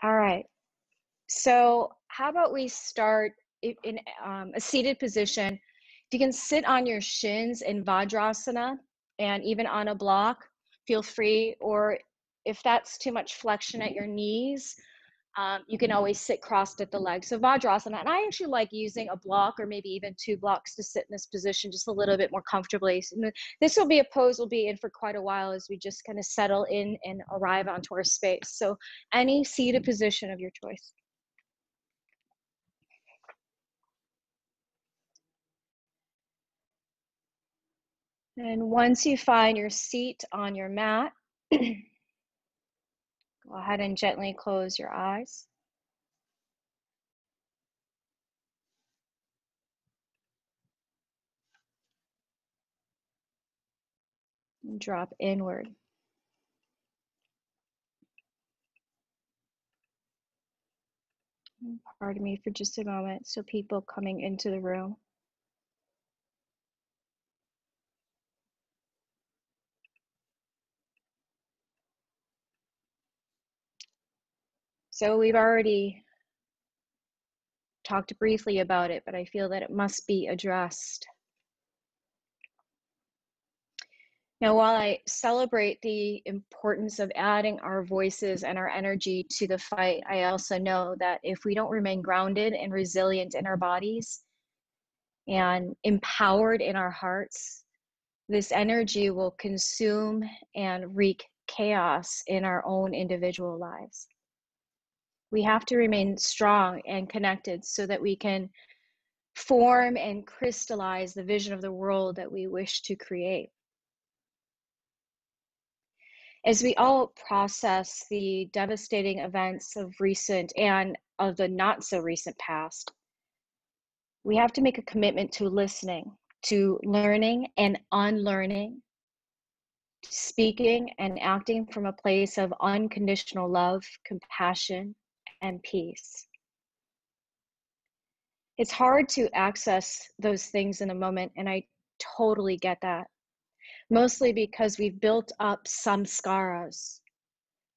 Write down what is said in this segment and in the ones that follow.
All right. So how about we start in a seated position. If you can sit on your shins in Vajrasana and even on a block, feel free. Or if that's too much flexion at your knees, you can always sit crossed at the legs. So Vajrasana, and I actually like using a block or maybe even 2 blocks to sit in this position just a little bit more comfortably. So this will be a pose we'll be in for quite a while as we just kind of settle in and arrive onto our space. So any seated position of your choice. And once you find your seat on your mat, go ahead and gently close your eyes. And drop inward. And pardon me for just a moment. So people coming into the room. So we've already talked briefly about it, but I feel that it must be addressed. Now, while I celebrate the importance of adding our voices and our energy to the fight, I also know that if we don't remain grounded and resilient in our bodies and empowered in our hearts, this energy will consume and wreak chaos in our own individual lives. We have to remain strong and connected so that we can form and crystallize the vision of the world that we wish to create. As we all process the devastating events of recent and of the not so recent past, we have to make a commitment to listening, to learning and unlearning, speaking and acting from a place of unconditional love, compassion, and peace. It's hard to access those things in a moment, and I totally get that. Mostly because we've built up samskaras,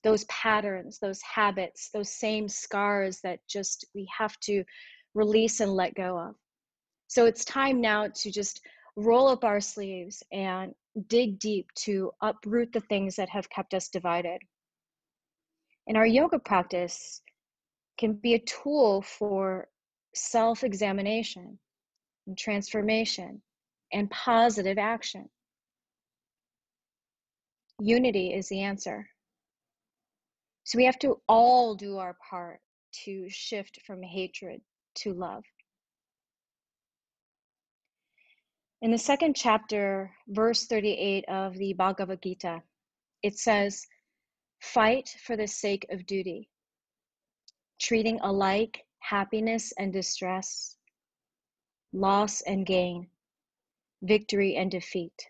those patterns, those habits, those same scars that just we have to release and let go of. So it's time now to just roll up our sleeves and dig deep to uproot the things that have kept us divided. And our yoga practice can be a tool for self-examination and transformation and positive action. Unity is the answer. So we have to all do our part to shift from hatred to love. In the second chapter, verse 38 of the Bhagavad Gita, it says, "Fight for the sake of duty, treating alike happiness and distress, loss and gain, victory and defeat.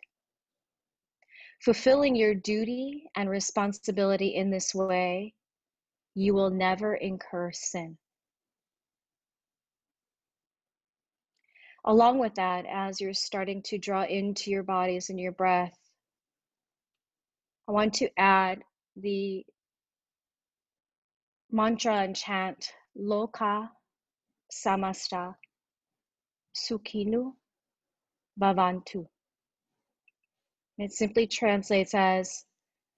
Fulfilling your duty and responsibility in this way, you will never incur sin." Along with that, as you're starting to draw into your bodies and your breath, I want to add the mantra and chant, Loka Samasta Sukhinu Bhavantu. It simply translates as,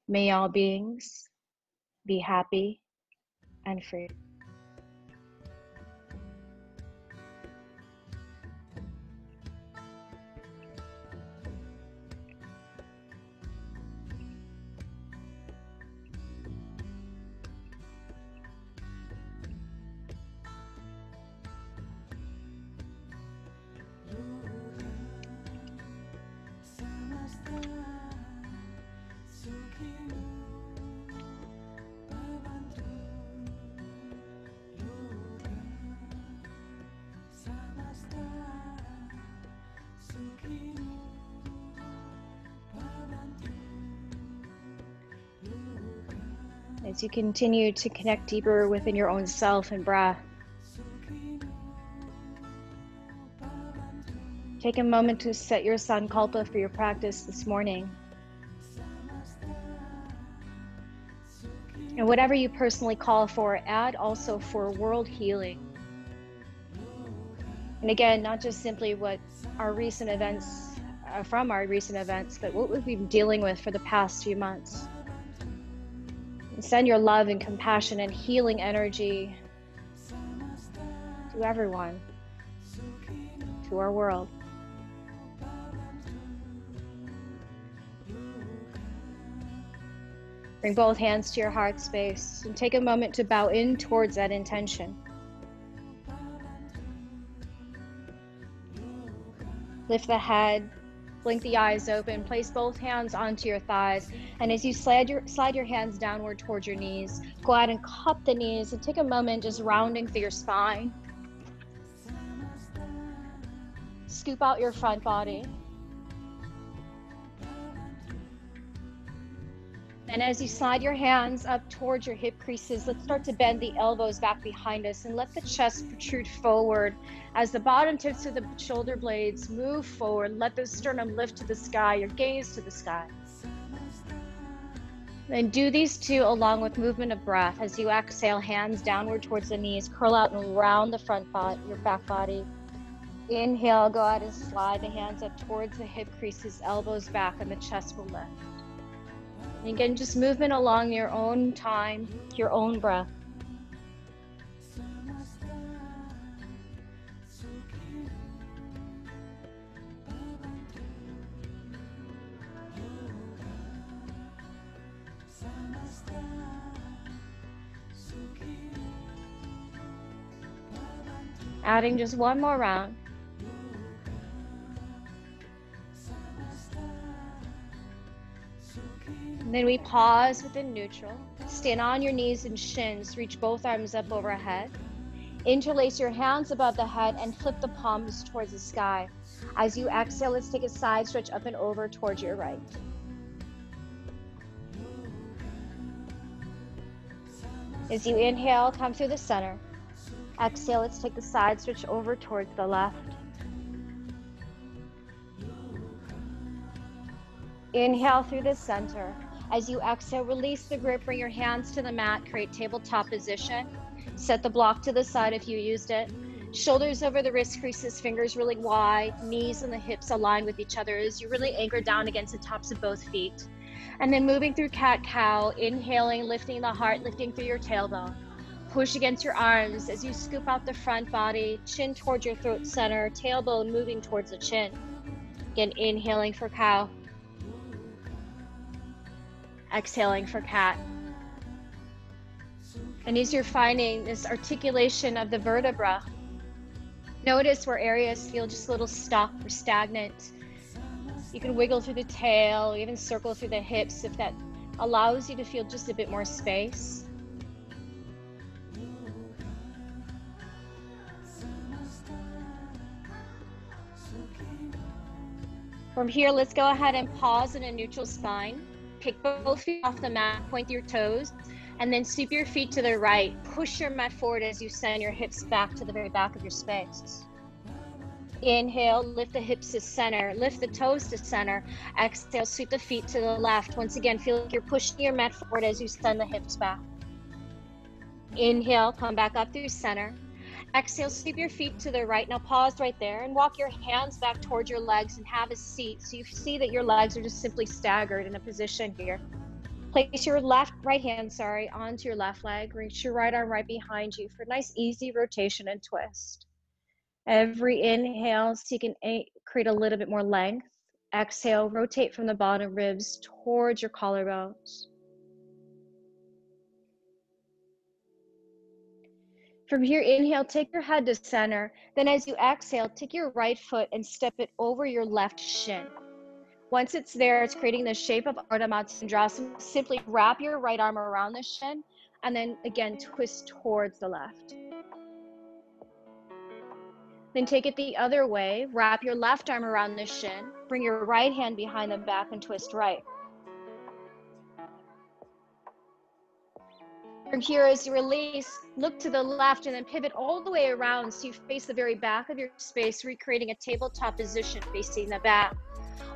may all beings be happy and free. As you continue to connect deeper within your own self and breath, take a moment to set your sankalpa for your practice this morning. And whatever you personally call for, add also for world healing. And again, not just simply what our recent events, from our recent events, but what we've been dealing with for the past few months. And send your love and compassion and healing energy to everyone, to our world. Bring both hands to your heart space and take a moment to bow in towards that intention. Lift the head, blink the eyes open, place both hands onto your thighs, and as you slide your hands downward towards your knees, go ahead and cup the knees and take a moment just rounding through your spine. Scoop out your front body. And as you slide your hands up towards your hip creases, let's start to bend the elbows back behind us and let the chest protrude forward. As the bottom tips of the shoulder blades move forward, let the sternum lift to the sky, your gaze to the sky. Then do these two along with movement of breath. As you exhale, hands downward towards the knees, curl out and round the front body, your back body. Inhale, go ahead and slide the hands up towards the hip creases, elbows back, and the chest will lift. And again, just movement along your own time, your own breath. Adding just one more round. And then we pause within neutral. Stand on your knees and shins. Reach both arms up overhead. Interlace your hands above the head and flip the palms towards the sky. As you exhale, let's take a side stretch up and over towards your right. As you inhale, come through the center. Exhale, let's take the side stretch over towards the left. Inhale through the center. As you exhale, release the grip, bring your hands to the mat, create tabletop position. Set the block to the side if you used it. Shoulders over the wrist creases, fingers really wide, knees and the hips align with each other as you really anchor down against the tops of both feet. And then moving through cat-cow, inhaling, lifting the heart, lifting through your tailbone. Push against your arms as you scoop out the front body, chin towards your throat center, tailbone moving towards the chin. Again, inhaling for cow. Exhaling for cat. And as you're finding this articulation of the vertebra, notice where areas feel just a little stuck or stagnant. You can wiggle through the tail, even circle through the hips if that allows you to feel just a bit more space. From here, let's go ahead and pause in a neutral spine. Kick both feet off the mat, point your toes, and then sweep your feet to the right. Push your mat forward as you send your hips back to the very back of your space. Inhale, lift the hips to center, lift the toes to center. Exhale, sweep the feet to the left. Once again, feel like you're pushing your mat forward as you send the hips back. Inhale, come back up through center. Exhale, sweep your feet to the right. Now pause right there and walk your hands back towards your legs and have a seat. So you see that your legs are just simply staggered in a position here. Place your right hand onto your left leg. Reach your right arm right behind you for a nice easy rotation and twist. Every inhale, so you can create a little bit more length. Exhale, rotate from the bottom ribs towards your collarbones. From here, inhale, take your head to center. Then as you exhale, take your right foot and step it over your left shin. Once it's there, it's creating the shape of Ardha Matsyendrasana. Simply wrap your right arm around the shin and then again, twist towards the left. Then take it the other way. Wrap your left arm around the shin. Bring your right hand behind the back and twist right. From here, as you release, look to the left and then pivot all the way around so you face the very back of your space, recreating a tabletop position facing the back.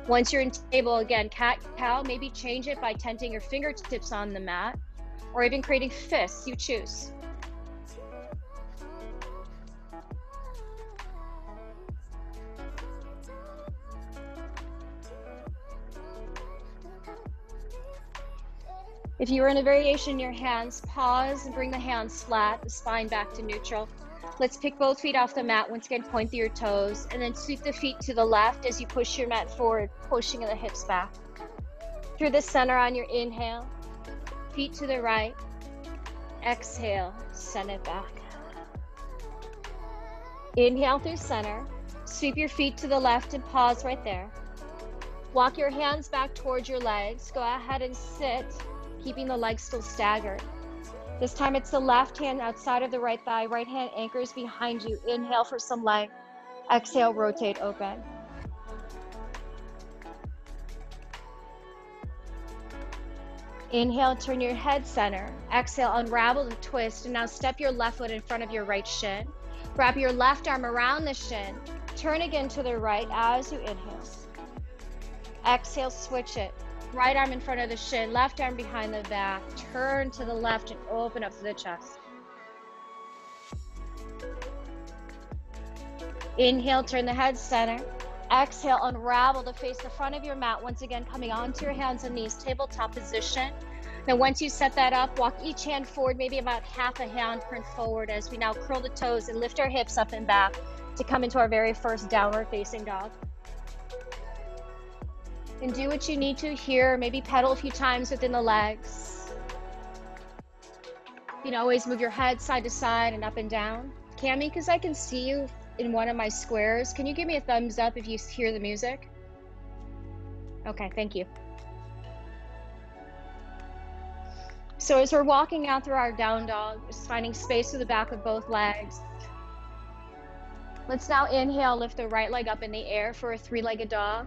Once you're in table, again, cat-cow, maybe change it by tenting your fingertips on the mat. or even creating fists, you choose. If you are in a variation in your hands, pause and bring the hands flat, the spine back to neutral. Let's pick both feet off the mat. Once again, point to your toes, and then sweep the feet to the left as you push your mat forward, pushing the hips back. Through the center on your inhale, feet to the right. Exhale, send it back. Inhale through center, sweep your feet to the left and pause right there. Walk your hands back towards your legs. Go ahead and sit, keeping the legs still staggered. This time it's the left hand outside of the right thigh, right hand anchors behind you. Inhale for some length. Exhale, rotate open. Inhale, turn your head center. Exhale, unravel the twist, and now step your left foot in front of your right shin. Wrap your left arm around the shin. Turn again to the right as you inhale. Exhale, switch it. Right arm in front of the shin, left arm behind the back. Turn to the left and open up to the chest. Inhale, turn the head center. Exhale, unravel to face the front of your mat. Once again, coming onto your hands and knees, tabletop position. Then once you set that up, walk each hand forward, maybe about half a hand print forward as we now curl the toes and lift our hips up and back to come into our very first downward facing dog. And do what you need to here. Maybe pedal a few times within the legs. You can always move your head side to side and up and down. Cami, because I can see you in one of my squares, can you give me a thumbs up if you hear the music? Okay, thank you. So as we're walking out through our down dog, just finding space through the back of both legs. Let's now inhale, lift the right leg up in the air for a three-legged dog.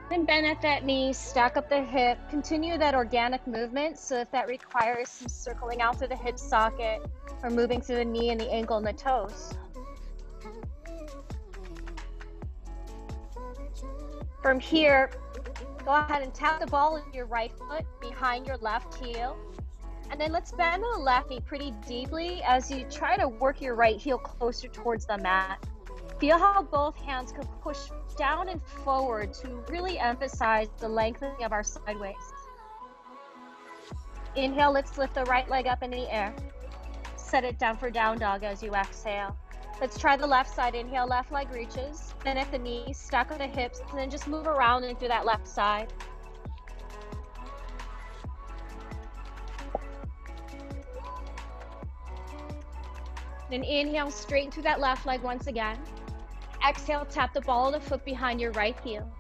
Then bend at that knee, stack up the hip, continue that organic movement. So if that requires some circling out through the hip socket or moving through the knee and the ankle and the toes. From here, go ahead and tap the ball in your right foot behind your left heel. And then let's bend the left knee pretty deeply as you try to work your right heel closer towards the mat. Feel how both hands can push down and forward to really emphasize the lengthening of our side waist. Inhale, let's lift the right leg up in the air. Set it down for down dog as you exhale. Let's try the left side. Inhale, left leg reaches. Then at the knees, stack on the hips, and then just move around and through that left side. Then inhale, straighten through that left leg once again. Exhale, tap the ball of the foot behind your right heel.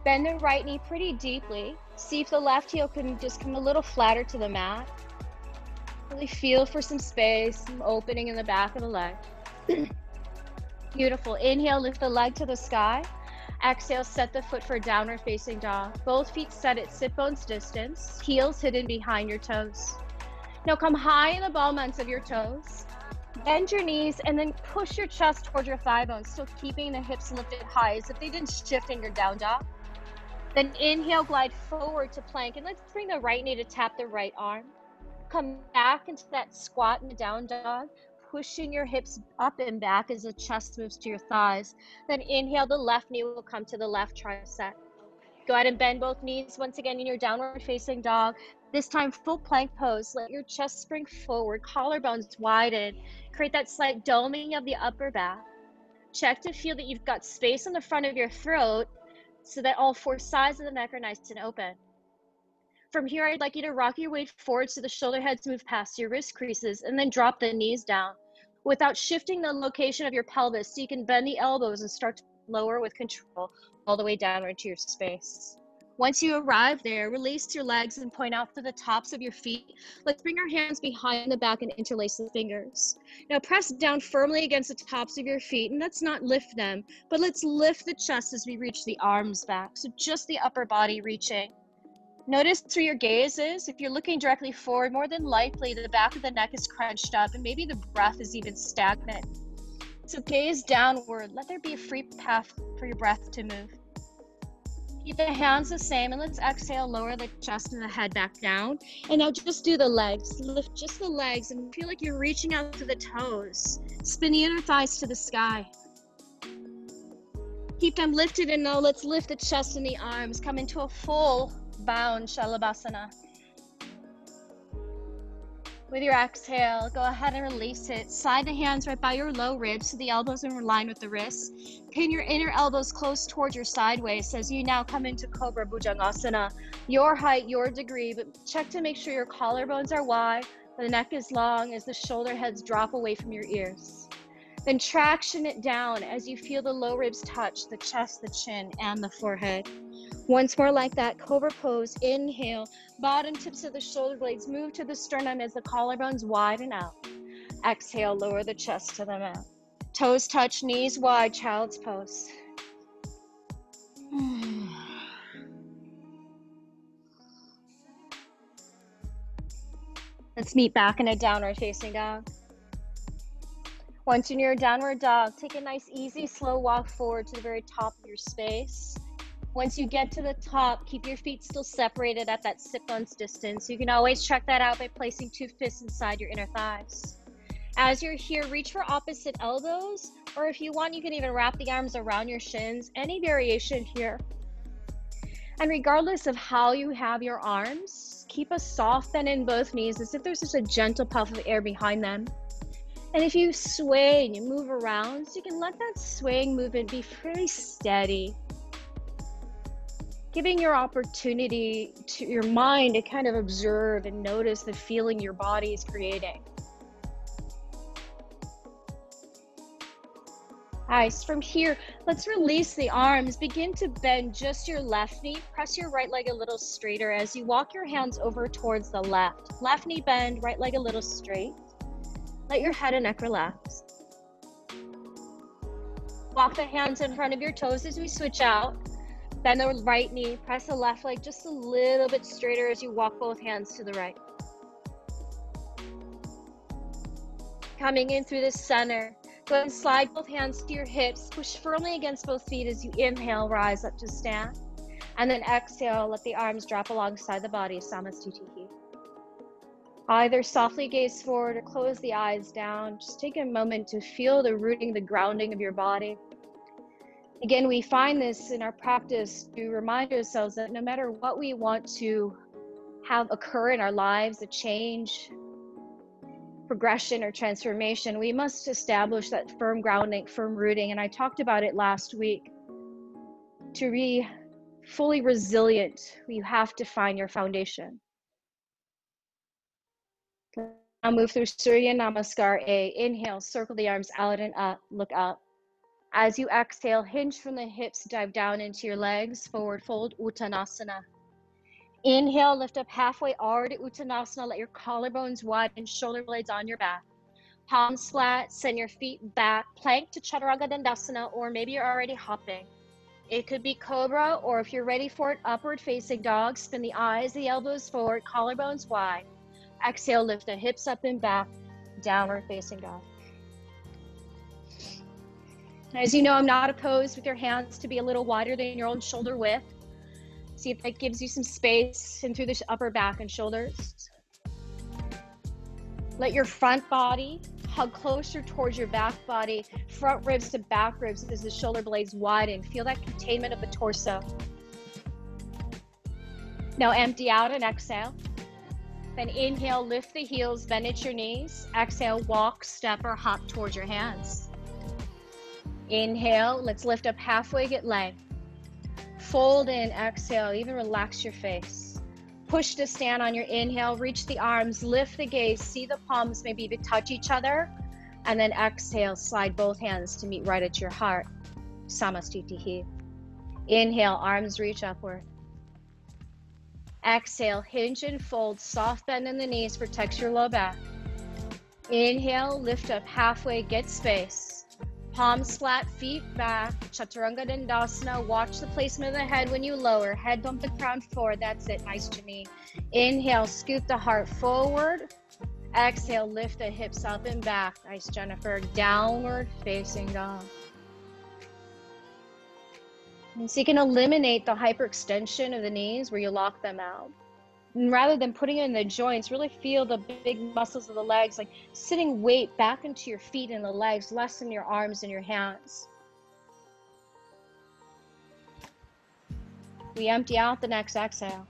Bend the right knee pretty deeply. See if the left heel can just come a little flatter to the mat. Really feel for some space, some opening in the back of the leg. Beautiful. Inhale, lift the leg to the sky. Exhale, set the foot for downward facing dog. Both feet set at sit bones distance, heels hidden behind your toes. Now come high in the ball months of your toes. Bend your knees and then push your chest towards your thigh bones, still keeping the hips lifted high as if they didn't shift in your down dog. Then inhale, glide forward to plank, and let's bring the right knee to tap the right arm. Come back into that squat in the down dog, pushing your hips up and back as the chest moves to your thighs. Then inhale, the left knee will come to the left tricep. Go ahead and bend both knees once again in your downward facing dog. This time, full plank pose. Let your chest spring forward, collarbones widen. Create that slight doming of the upper back. Check to feel that you've got space on the front of your throat so that all four sides of the neck are nice and open. From here, I'd like you to rock your weight forward so the shoulder heads move past your wrist creases, and then drop the knees down without shifting the location of your pelvis, so you can bend the elbows and start to lower with control all the way downward to your space. Once you arrive there, release your legs and point out to the tops of your feet. Let's bring our hands behind the back and interlace the fingers. Now press down firmly against the tops of your feet, and let's not lift them, but let's lift the chest as we reach the arms back. So just the upper body reaching. Notice through your gaze is, if you're looking directly forward, more than likely the back of the neck is crunched up and maybe the breath is even stagnant. So gaze downward. Let there be a free path for your breath to move. Keep the hands the same, and let's exhale, lower the chest and the head back down. And now just do the legs. Lift just the legs and feel like you're reaching out to the toes. Spin the inner thighs to the sky. Keep them lifted, and now let's lift the chest and the arms. Come into a full bound Shalabhasana. With your exhale, go ahead and release it. Slide the hands right by your low ribs so the elbows are in line with the wrists. Pin your inner elbows close towards your side waist as you now come into Cobra Bhujangasana. Your height, your degree, but check to make sure your collarbones are wide, the neck is long as the shoulder heads drop away from your ears. Then traction it down as you feel the low ribs touch the chest, the chin, and the forehead. Once more like that, cobra pose. Inhale, bottom tips of the shoulder blades move to the sternum as the collarbones widen out. Exhale, lower the chest to the mat. Toes touch, knees wide, child's pose. Let's meet back in a downward facing dog. Once you're near downward dog, take a nice, easy, slow walk forward to the very top of your space. Once you get to the top, keep your feet still separated at that sit-bones distance. You can always check that out by placing 2 fists inside your inner thighs. As you're here, reach for opposite elbows, or if you want, you can even wrap the arms around your shins. Any variation here. And regardless of how you have your arms, keep a soft bend in both knees as if there's just a gentle puff of air behind them. And if you sway and you move around, so you can let that swaying movement be pretty steady. Giving your opportunity to your mind to kind of observe and notice the feeling your body is creating. Nice. From here, let's release the arms. Begin to bend just your left knee. Press your right leg a little straighter as you walk your hands over towards the left. Left knee bend, right leg a little straight. Let your head and neck relax. Walk the hands in front of your toes as we switch out. Bend the right knee, press the left leg just a little bit straighter as you walk both hands to the right. Coming in through the center, go ahead and slide both hands to your hips, push firmly against both feet as you inhale, rise up to stand. And then exhale, let the arms drop alongside the body, Samastitihi. Either softly gaze forward or close the eyes down. Just take a moment to feel the rooting, the grounding of your body. Again, we find this in our practice to remind ourselves that no matter what we want to have occur in our lives, a change, progression, or transformation, we must establish that firm grounding, firm rooting. And I talked about it last week. To be fully resilient, you have to find your foundation. Now move through Surya Namaskar A. Inhale, circle the arms out and up, look up. As you exhale, hinge from the hips, dive down into your legs, forward fold, Uttanasana. Inhale, lift up halfway, Ardha Uttanasana, let your collarbones widen, shoulder blades on your back. Palms flat, send your feet back, plank to Chaturanga Dandasana, or maybe you're already hopping. It could be Cobra, or if you're ready for it, upward facing dog, spin the eyes, the elbows forward, collarbones wide. Exhale, lift the hips up and back, downward facing dog. As you know, I'm not opposed with your hands to be a little wider than your own shoulder width. See if that gives you some space in through the upper back and shoulders. Let your front body hug closer towards your back body, front ribs to back ribs as the shoulder blades widen. Feel that containment of the torso. Now empty out and exhale. Then inhale, lift the heels, bend at your knees. Exhale, walk, step, or hop towards your hands. Inhale, let's lift up halfway, get length. Fold in, exhale, even relax your face. Push to stand on your inhale, reach the arms, lift the gaze, see the palms maybe touch each other. And then exhale, slide both hands to meet right at your heart. Samastitihi. Inhale, arms reach upward. Exhale, hinge and fold, soft bend in the knees, protects your low back. Inhale, lift up halfway, get space. Palms flat, feet back, Chaturanga Dandasana. Watch the placement of the head when you lower. Head bump the crown forward. That's it. Nice, Janine. Inhale, scoop the heart forward. Exhale, lift the hips up and back. Nice, Jennifer. Downward facing dog. And so you can eliminate the hyperextension of the knees where you lock them out. And rather than putting it in the joints, really feel the big muscles of the legs, like sitting weight back into your feet and the legs, less in your arms and your hands. We empty out the next exhale.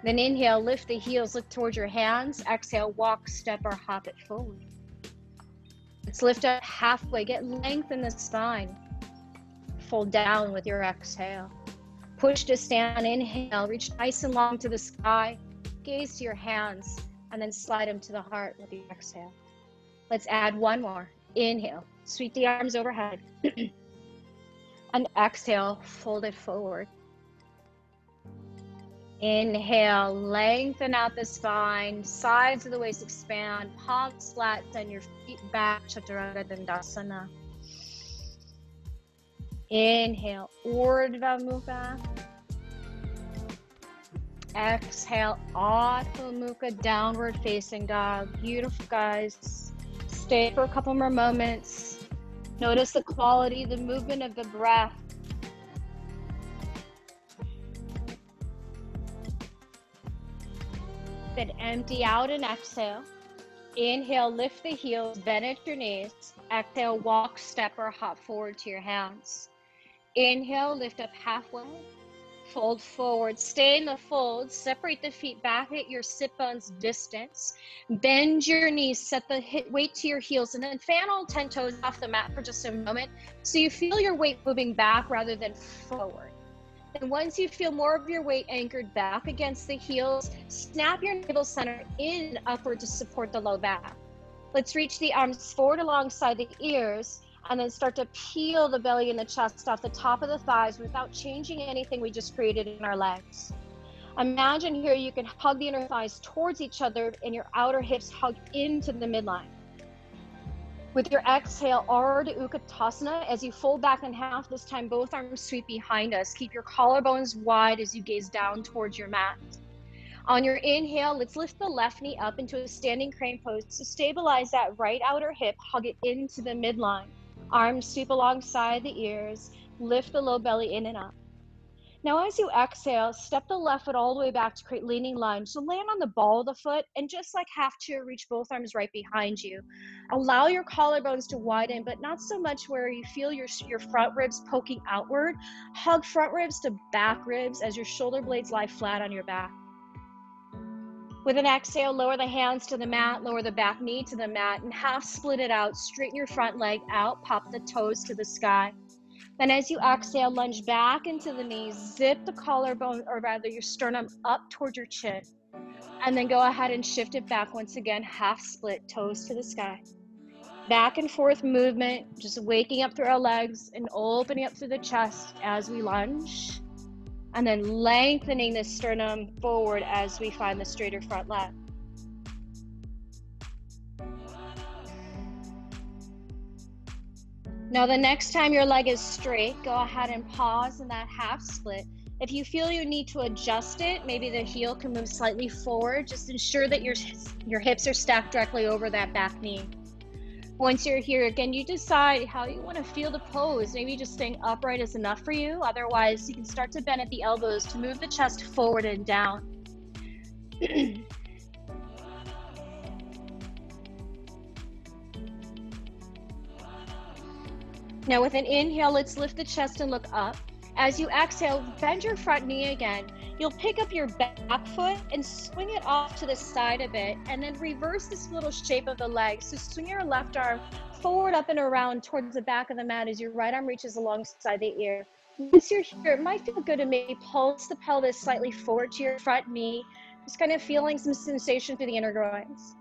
Then inhale, lift the heels, look towards your hands. Exhale, walk, step, or hop it forward. Let's lift up halfway, get length in the spine. Fold down with your exhale. Push to stand, inhale, reach nice and long to the sky. Gaze to your hands, and then slide them to the heart with your exhale. Let's add one more. Inhale, sweep the arms overhead. And exhale, fold it forward. Inhale, lengthen out the spine, sides of the waist expand, palms flat, send your feet back, Chaturanga Dandasana. Inhale, Urdhva Mukha. Exhale, Adho Mukha, downward facing dog. Beautiful, guys. Stay for a couple more moments. Notice the quality, the movement of the breath. Then empty out and exhale. Inhale, lift the heels, bend at your knees. Exhale, walk, step, or hop forward to your hands. Inhale, lift up halfway. Fold forward, stay in the fold, separate the feet back at your sit bones distance. Bend your knees, set the weight to your heels, and then fan all 10 toes off the mat for just a moment so you feel your weight moving back rather than forward. And once you feel more of your weight anchored back against the heels, snap your navel center in and upward to support the low back. Let's reach the arms forward alongside the ears and then start to peel the belly and the chest off the top of the thighs without changing anything we just created in our legs. Imagine here you can hug the inner thighs towards each other and your outer hips hug into the midline. With your exhale, Ardha Utkatasana, as you fold back in half, this time both arms sweep behind us. Keep your collarbones wide as you gaze down towards your mat. On your inhale, let's lift the left knee up into a standing crane pose to stabilize that right outer hip, hug it into the midline. Arms sweep alongside the ears, lift the low belly in and up. Now as you exhale, step the left foot all the way back to create leaning lunge. So land on the ball of the foot and just like half chair, reach both arms right behind you. Allow your collarbones to widen, but not so much where you feel your front ribs poking outward. Hug front ribs to back ribs as your shoulder blades lie flat on your back. With an exhale, lower the hands to the mat, lower the back knee to the mat, and half split it out. Straighten your front leg out, pop the toes to the sky. Then as you exhale, lunge back into the knees, zip the collarbone, or rather your sternum up towards your chin. And then go ahead and shift it back once again, half split, toes to the sky. Back and forth movement, just waking up through our legs and opening up through the chest as we lunge. And then lengthening the sternum forward as we find the straighter front leg. Now the next time your leg is straight, go ahead and pause in that half split. If you feel you need to adjust it, maybe the heel can move slightly forward. Just ensure that your hips are stacked directly over that back knee. Once you're here, again, you decide how you want to feel the pose. Maybe just staying upright is enough for you. Otherwise, you can start to bend at the elbows to move the chest forward and down. Now with an inhale, let's lift the chest and look up. As you exhale, bend your front knee again. You'll pick up your back foot and swing it off to the side a bit, and then reverse this little shape of the leg. So swing your left arm forward, up and around towards the back of the mat as your right arm reaches alongside the ear. Once you're here, it might feel good to maybe pulse the pelvis slightly forward to your front knee, just kind of feeling some sensation through the inner groins.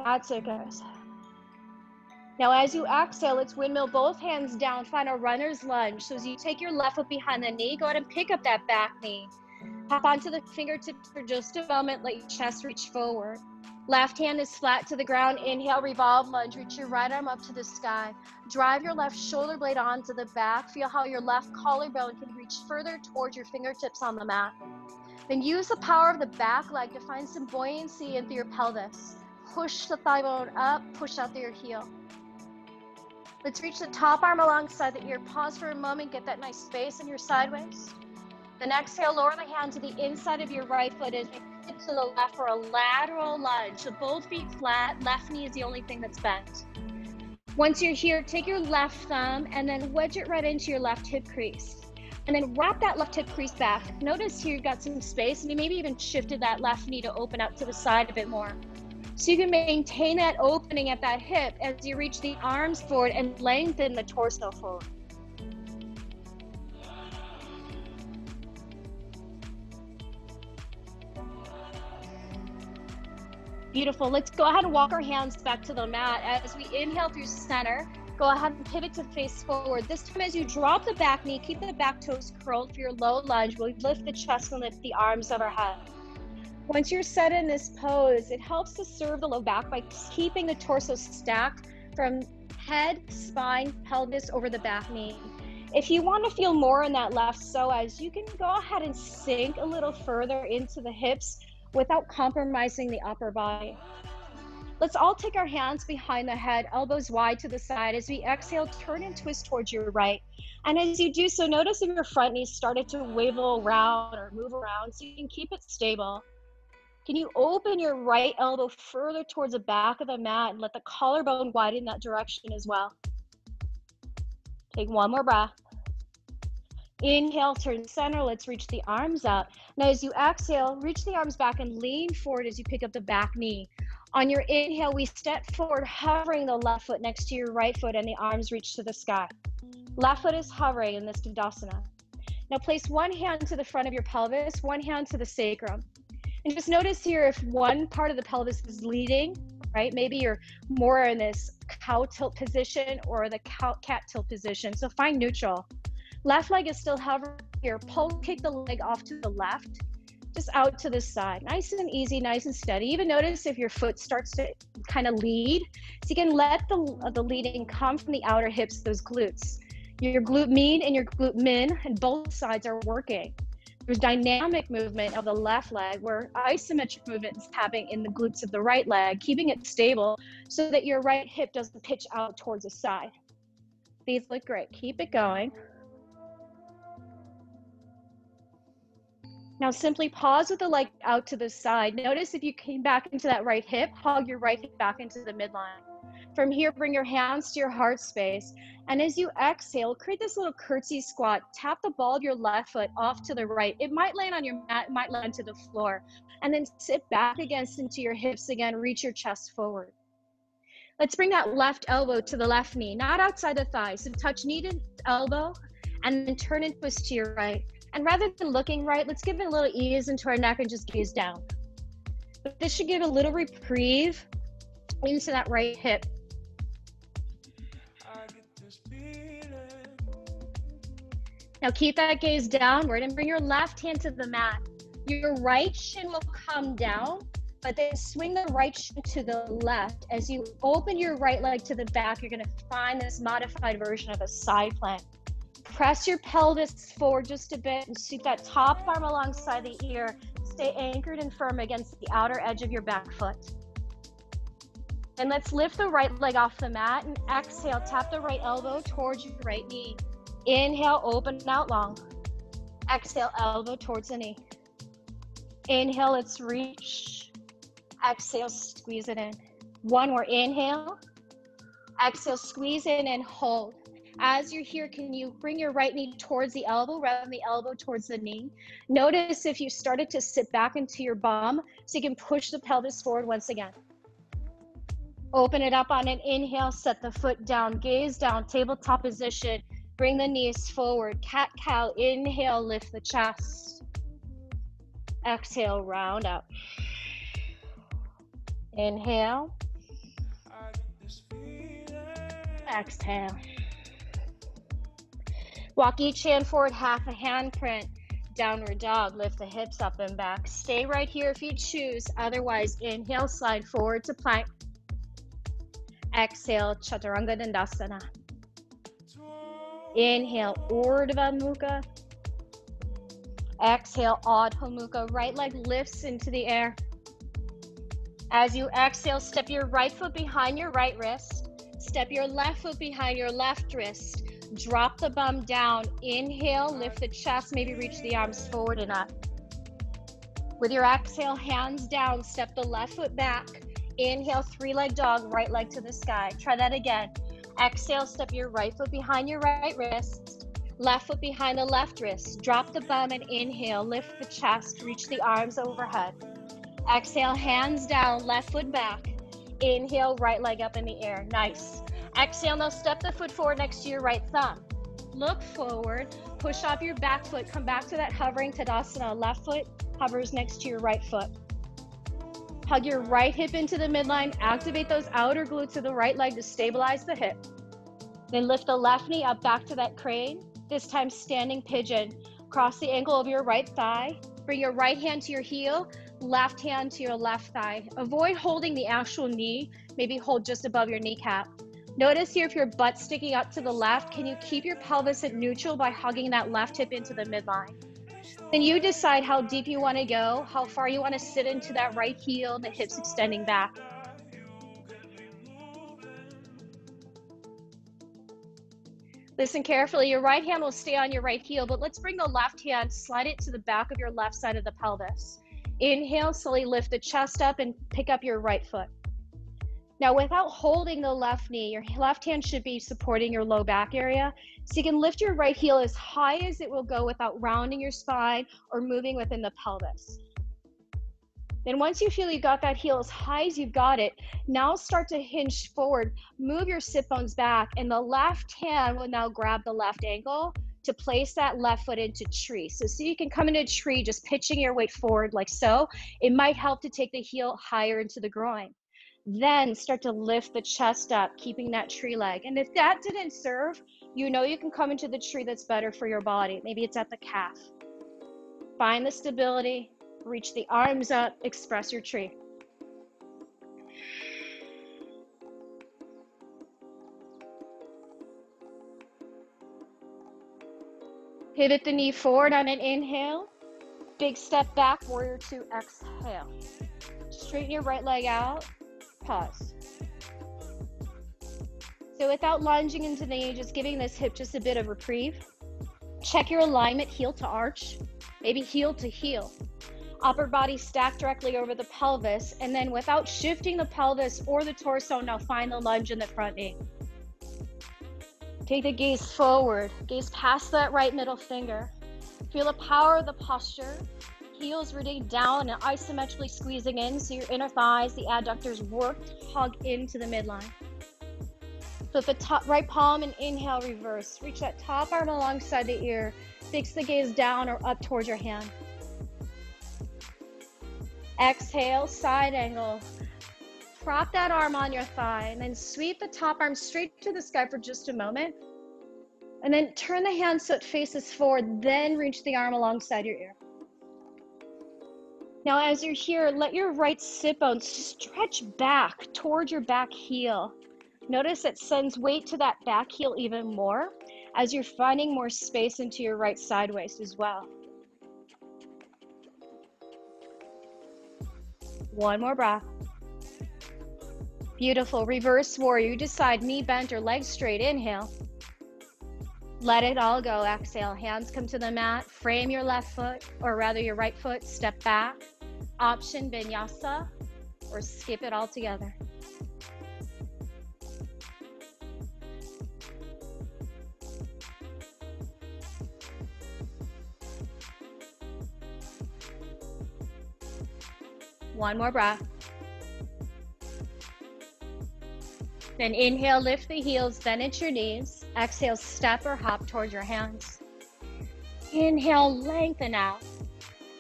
That's it, guys. Now as you exhale, let's windmill both hands down, find a runner's lunge. So as you take your left foot behind the knee, go ahead and pick up that back knee. Hop onto the fingertips for just a moment, let your chest reach forward. Left hand is flat to the ground, inhale, revolve lunge, reach your right arm up to the sky. Drive your left shoulder blade onto the back, feel how your left collarbone can reach further towards your fingertips on the mat. Then use the power of the back leg to find some buoyancy into your pelvis. Push the thigh bone up, push out through your heel. Let's reach the top arm alongside the ear. Pause for a moment, get that nice space in your sideways. Then exhale, lower the hand to the inside of your right foot as we hip to the left for a lateral lunge. So both feet flat, left knee is the only thing that's bent. Once you're here, take your left thumb and then wedge it right into your left hip crease. And then wrap that left hip crease back. Notice here you've got some space and you maybe even shifted that left knee to open up to the side a bit more. So you can maintain that opening at that hip as you reach the arms forward and lengthen the torso forward. Beautiful. Let's go ahead and walk our hands back to the mat. As we inhale through center, go ahead and pivot to face forward. This time as you drop the back knee, keep the back toes curled for your low lunge. We'll lift the chest and lift the arms overhead. Once you're set in this pose, it helps to serve the low back by keeping the torso stacked from head, spine, pelvis over the back knee. If you want to feel more in that left psoas, you can go ahead and sink a little further into the hips without compromising the upper body. Let's all take our hands behind the head, elbows wide to the side. As we exhale, turn and twist towards your right. And as you do so, notice if your front knee started to wiggle around or move around so you can keep it stable. Can you open your right elbow further towards the back of the mat and let the collarbone widen in that direction as well? Take one more breath. Inhale, turn center. Let's reach the arms up. Now, as you exhale, reach the arms back and lean forward as you pick up the back knee. On your inhale, we step forward, hovering the left foot next to your right foot, and the arms reach to the sky. Left foot is hovering in this Tadasana. Now, place one hand to the front of your pelvis, one hand to the sacrum. And just notice here if one part of the pelvis is leading, right? Maybe you're more in this cow tilt position or the cat tilt position. So find neutral. Left leg is still hovering here. Kick the leg off to the left, just out to the side. Nice and easy, nice and steady. Even notice if your foot starts to kind of lead. So you can let the leading come from the outer hips, those glutes. Your glute med and your glute min, and both sides are working. There's dynamic movement of the left leg where isometric movement is happening in the glutes of the right leg, keeping it stable so that your right hip doesn't pitch out towards the side. These look great. Keep it going. Now simply pause with the leg out to the side. Notice if you came back into that right hip, hug your right hip back into the midline. From here, bring your hands to your heart space. And as you exhale, create this little curtsy squat. Tap the ball of your left foot off to the right. It might land on your mat, it might land to the floor. And then sit back against into your hips again, reach your chest forward. Let's bring that left elbow to the left knee, not outside the thigh. So touch knee to elbow and then turn and twist to your right. And rather than looking right, let's give it a little ease into our neck and just gaze down. But this should give a little reprieve into that right hip. Now keep that gaze downward and bring your left hand to the mat. Your right shin will come down, but then swing the right shin to the left. As you open your right leg to the back, you're gonna find this modified version of a side plank. Press your pelvis forward just a bit and sweep that top arm alongside the ear. Stay anchored and firm against the outer edge of your back foot. And let's lift the right leg off the mat and exhale, tap the right elbow towards your right knee. Inhale, open out long. Exhale, elbow towards the knee. Inhale, let's reach. Exhale, squeeze it in. One more, inhale. Exhale, squeeze in and hold. As you're here, can you bring your right knee towards the elbow rather than the elbow towards the knee? Notice if you started to sit back into your bum so you can push the pelvis forward once again. Open it up on an inhale, set the foot down, gaze down, tabletop position. Bring the knees forward, cat-cow, inhale, lift the chest. Exhale, round up. Inhale. Exhale. Walk each hand forward, half a handprint. Downward dog, lift the hips up and back. Stay right here if you choose. Otherwise, inhale, slide forward to plank. Exhale, Chaturanga Dandasana. Inhale, Urdhva Mukha. Exhale, Adho Mukha. Right leg lifts into the air. As you exhale, step your right foot behind your right wrist. Step your left foot behind your left wrist. Drop the bum down. Inhale, lift the chest, maybe reach the arms forward and up. With your exhale, hands down, step the left foot back. Inhale, three-leg dog, right leg to the sky. Try that again. Exhale, step your right foot behind your right wrist. Left foot behind the left wrist. Drop the bum and inhale, lift the chest, reach the arms overhead. Exhale, hands down, left foot back. Inhale, right leg up in the air. Nice. Exhale, now step the foot forward next to your right thumb. Look forward, push off your back foot, come back to that hovering Tadasana. Left foot hovers next to your right foot. Hug your right hip into the midline, activate those outer glutes of the right leg to stabilize the hip. Then lift the left knee up back to that crane, this time standing pigeon. Cross the ankle of your right thigh, bring your right hand to your heel, left hand to your left thigh. Avoid holding the actual knee, maybe hold just above your kneecap. Notice here if your butt's sticking up to the left, can you keep your pelvis at neutral by hugging that left hip into the midline? Then you decide how deep you want to go, how far you want to sit into that right heel, the hips extending back. Listen carefully, your right hand will stay on your right heel, but let's bring the left hand, slide it to the back of your left side of the pelvis. Inhale, slowly lift the chest up and pick up your right foot. Now, without holding the left knee, your left hand should be supporting your low back area. So you can lift your right heel as high as it will go without rounding your spine or moving within the pelvis. Then once you feel you've got that heel as high as you've got it, now start to hinge forward, move your sit bones back, and the left hand will now grab the left ankle to place that left foot into tree. So you can come into tree, just pitching your weight forward like so. It might help to take the heel higher into the groin. Then start to lift the chest up, keeping that tree leg. And if that didn't serve, you know you can come into the tree that's better for your body. Maybe it's at the calf. Find the stability, reach the arms up, express your tree. Pivot the knee forward on an inhale. Big step back, warrior two, exhale. Straighten your right leg out. Pause. So without lunging into the knee, just giving this hip just a bit of reprieve. Check your alignment, heel to arch, maybe heel to heel. Upper body stacked directly over the pelvis, and then without shifting the pelvis or the torso, now find the lunge in the front knee. Take the gaze forward, gaze past that right middle finger. Feel the power of the posture. Heels rooting down and isometrically squeezing in, so your inner thighs, the adductors work to hug into the midline. Flip the top right palm and inhale, reverse. Reach that top arm alongside the ear. Fix the gaze down or up towards your hand. Exhale, side angle. Prop that arm on your thigh and then sweep the top arm straight to the sky for just a moment. And then turn the hand so it faces forward, then reach the arm alongside your ear. Now, as you're here, let your right sit bone stretch back towards your back heel. Notice it sends weight to that back heel even more as you're finding more space into your right side waist as well. One more breath. Beautiful. Reverse warrior. You decide knee bent or legs straight. Inhale. Let it all go. Exhale. Hands come to the mat. Frame your left foot, or rather your right foot. Step back. Option vinyasa, or skip it all together. One more breath. Then inhale, lift the heels, then at your knees. Exhale, step or hop towards your hands. Inhale, lengthen out.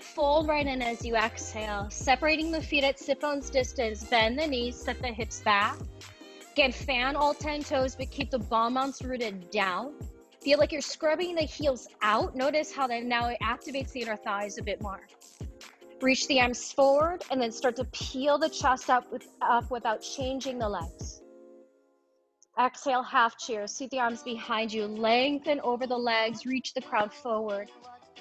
Fold right in as you exhale, separating the feet at sit bones distance. Bend the knees, set the hips back. Again, fan all 10 toes, but keep the ball mounts rooted down. Feel like you're scrubbing the heels out. Notice how that now it activates the inner thighs a bit more. Reach the arms forward and then start to peel the chest up without changing the legs. Exhale, half chair. Seat the arms behind you. Lengthen over the legs. Reach the crown forward.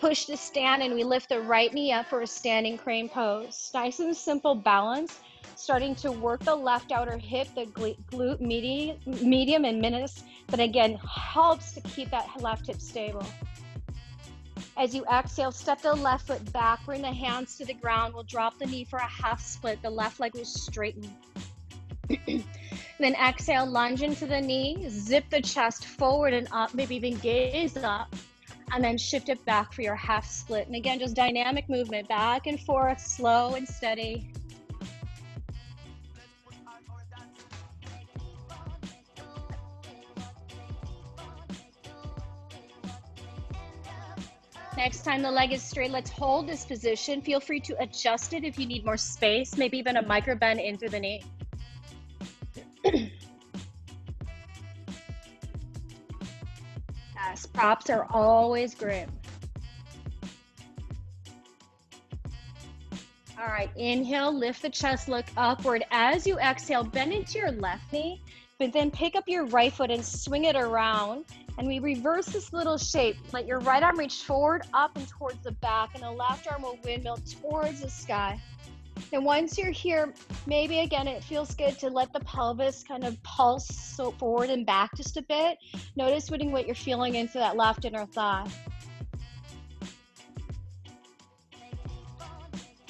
Push to stand, and we lift the right knee up for a standing crane pose. Nice and simple balance. Starting to work the left outer hip, the glute medium and minimus, but again, helps to keep that left hip stable. As you exhale, step the left foot back, bring the hands to the ground. We'll drop the knee for a half split. The left leg will straighten. Then exhale, lunge into the knee, zip the chest forward and up, maybe even gaze up, and then shift it back for your half split. And again, just dynamic movement, back and forth, slow and steady. Next time the leg is straight, let's hold this position. Feel free to adjust it if you need more space, maybe even a micro bend into the knee. Yes, props are always great. All right, inhale, lift the chest, look upward. As you exhale, bend into your left knee, but then pick up your right foot and swing it around. And we reverse this little shape. Let your right arm reach forward, up and towards the back, and the left arm will windmill towards the sky. And once you're here, maybe again, it feels good to let the pelvis kind of pulse forward and back just a bit. Notice what you're feeling into that left inner thigh.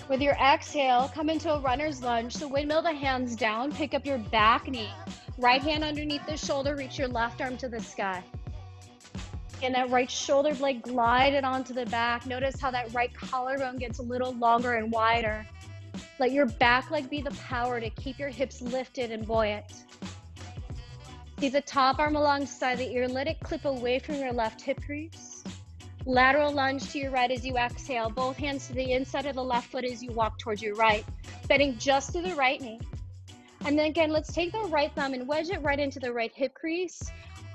With your exhale, come into a runner's lunge. So windmill the hands down, pick up your back knee. Right hand underneath the shoulder, reach your left arm to the sky. And that right shoulder blade glided onto the back. Notice how that right collarbone gets a little longer and wider. Let your back leg be the power to keep your hips lifted and buoyant. See the top arm alongside the ear. Let it clip away from your left hip crease. Lateral lunge to your right as you exhale. Both hands to the inside of the left foot as you walk towards your right. Bending just to the right knee. And then again, let's take the right thumb and wedge it right into the right hip crease.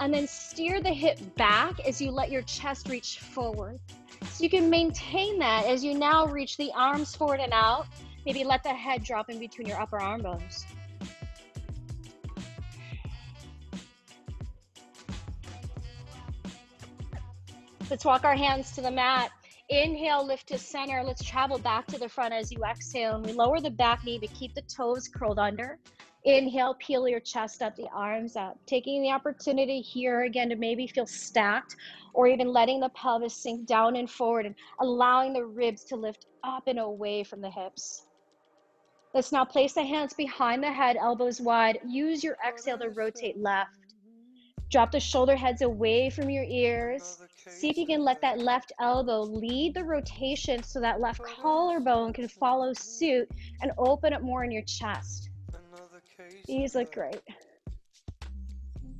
And then steer the hip back as you let your chest reach forward. So you can maintain that as you now reach the arms forward and out. Maybe let the head drop in between your upper arm bones. Let's walk our hands to the mat. Inhale, lift to center. Let's travel back to the front as you exhale. And we lower the back knee, but keep the toes curled under. Inhale, peel your chest up, the arms up. Taking the opportunity here again to maybe feel stacked, or even letting the pelvis sink down and forward and allowing the ribs to lift up and away from the hips. Let's now place the hands behind the head, elbows wide. Use your exhale to rotate left. Drop the shoulder heads away from your ears. See if you can let that left elbow lead the rotation so that left collarbone can follow suit and open up more in your chest. These look great.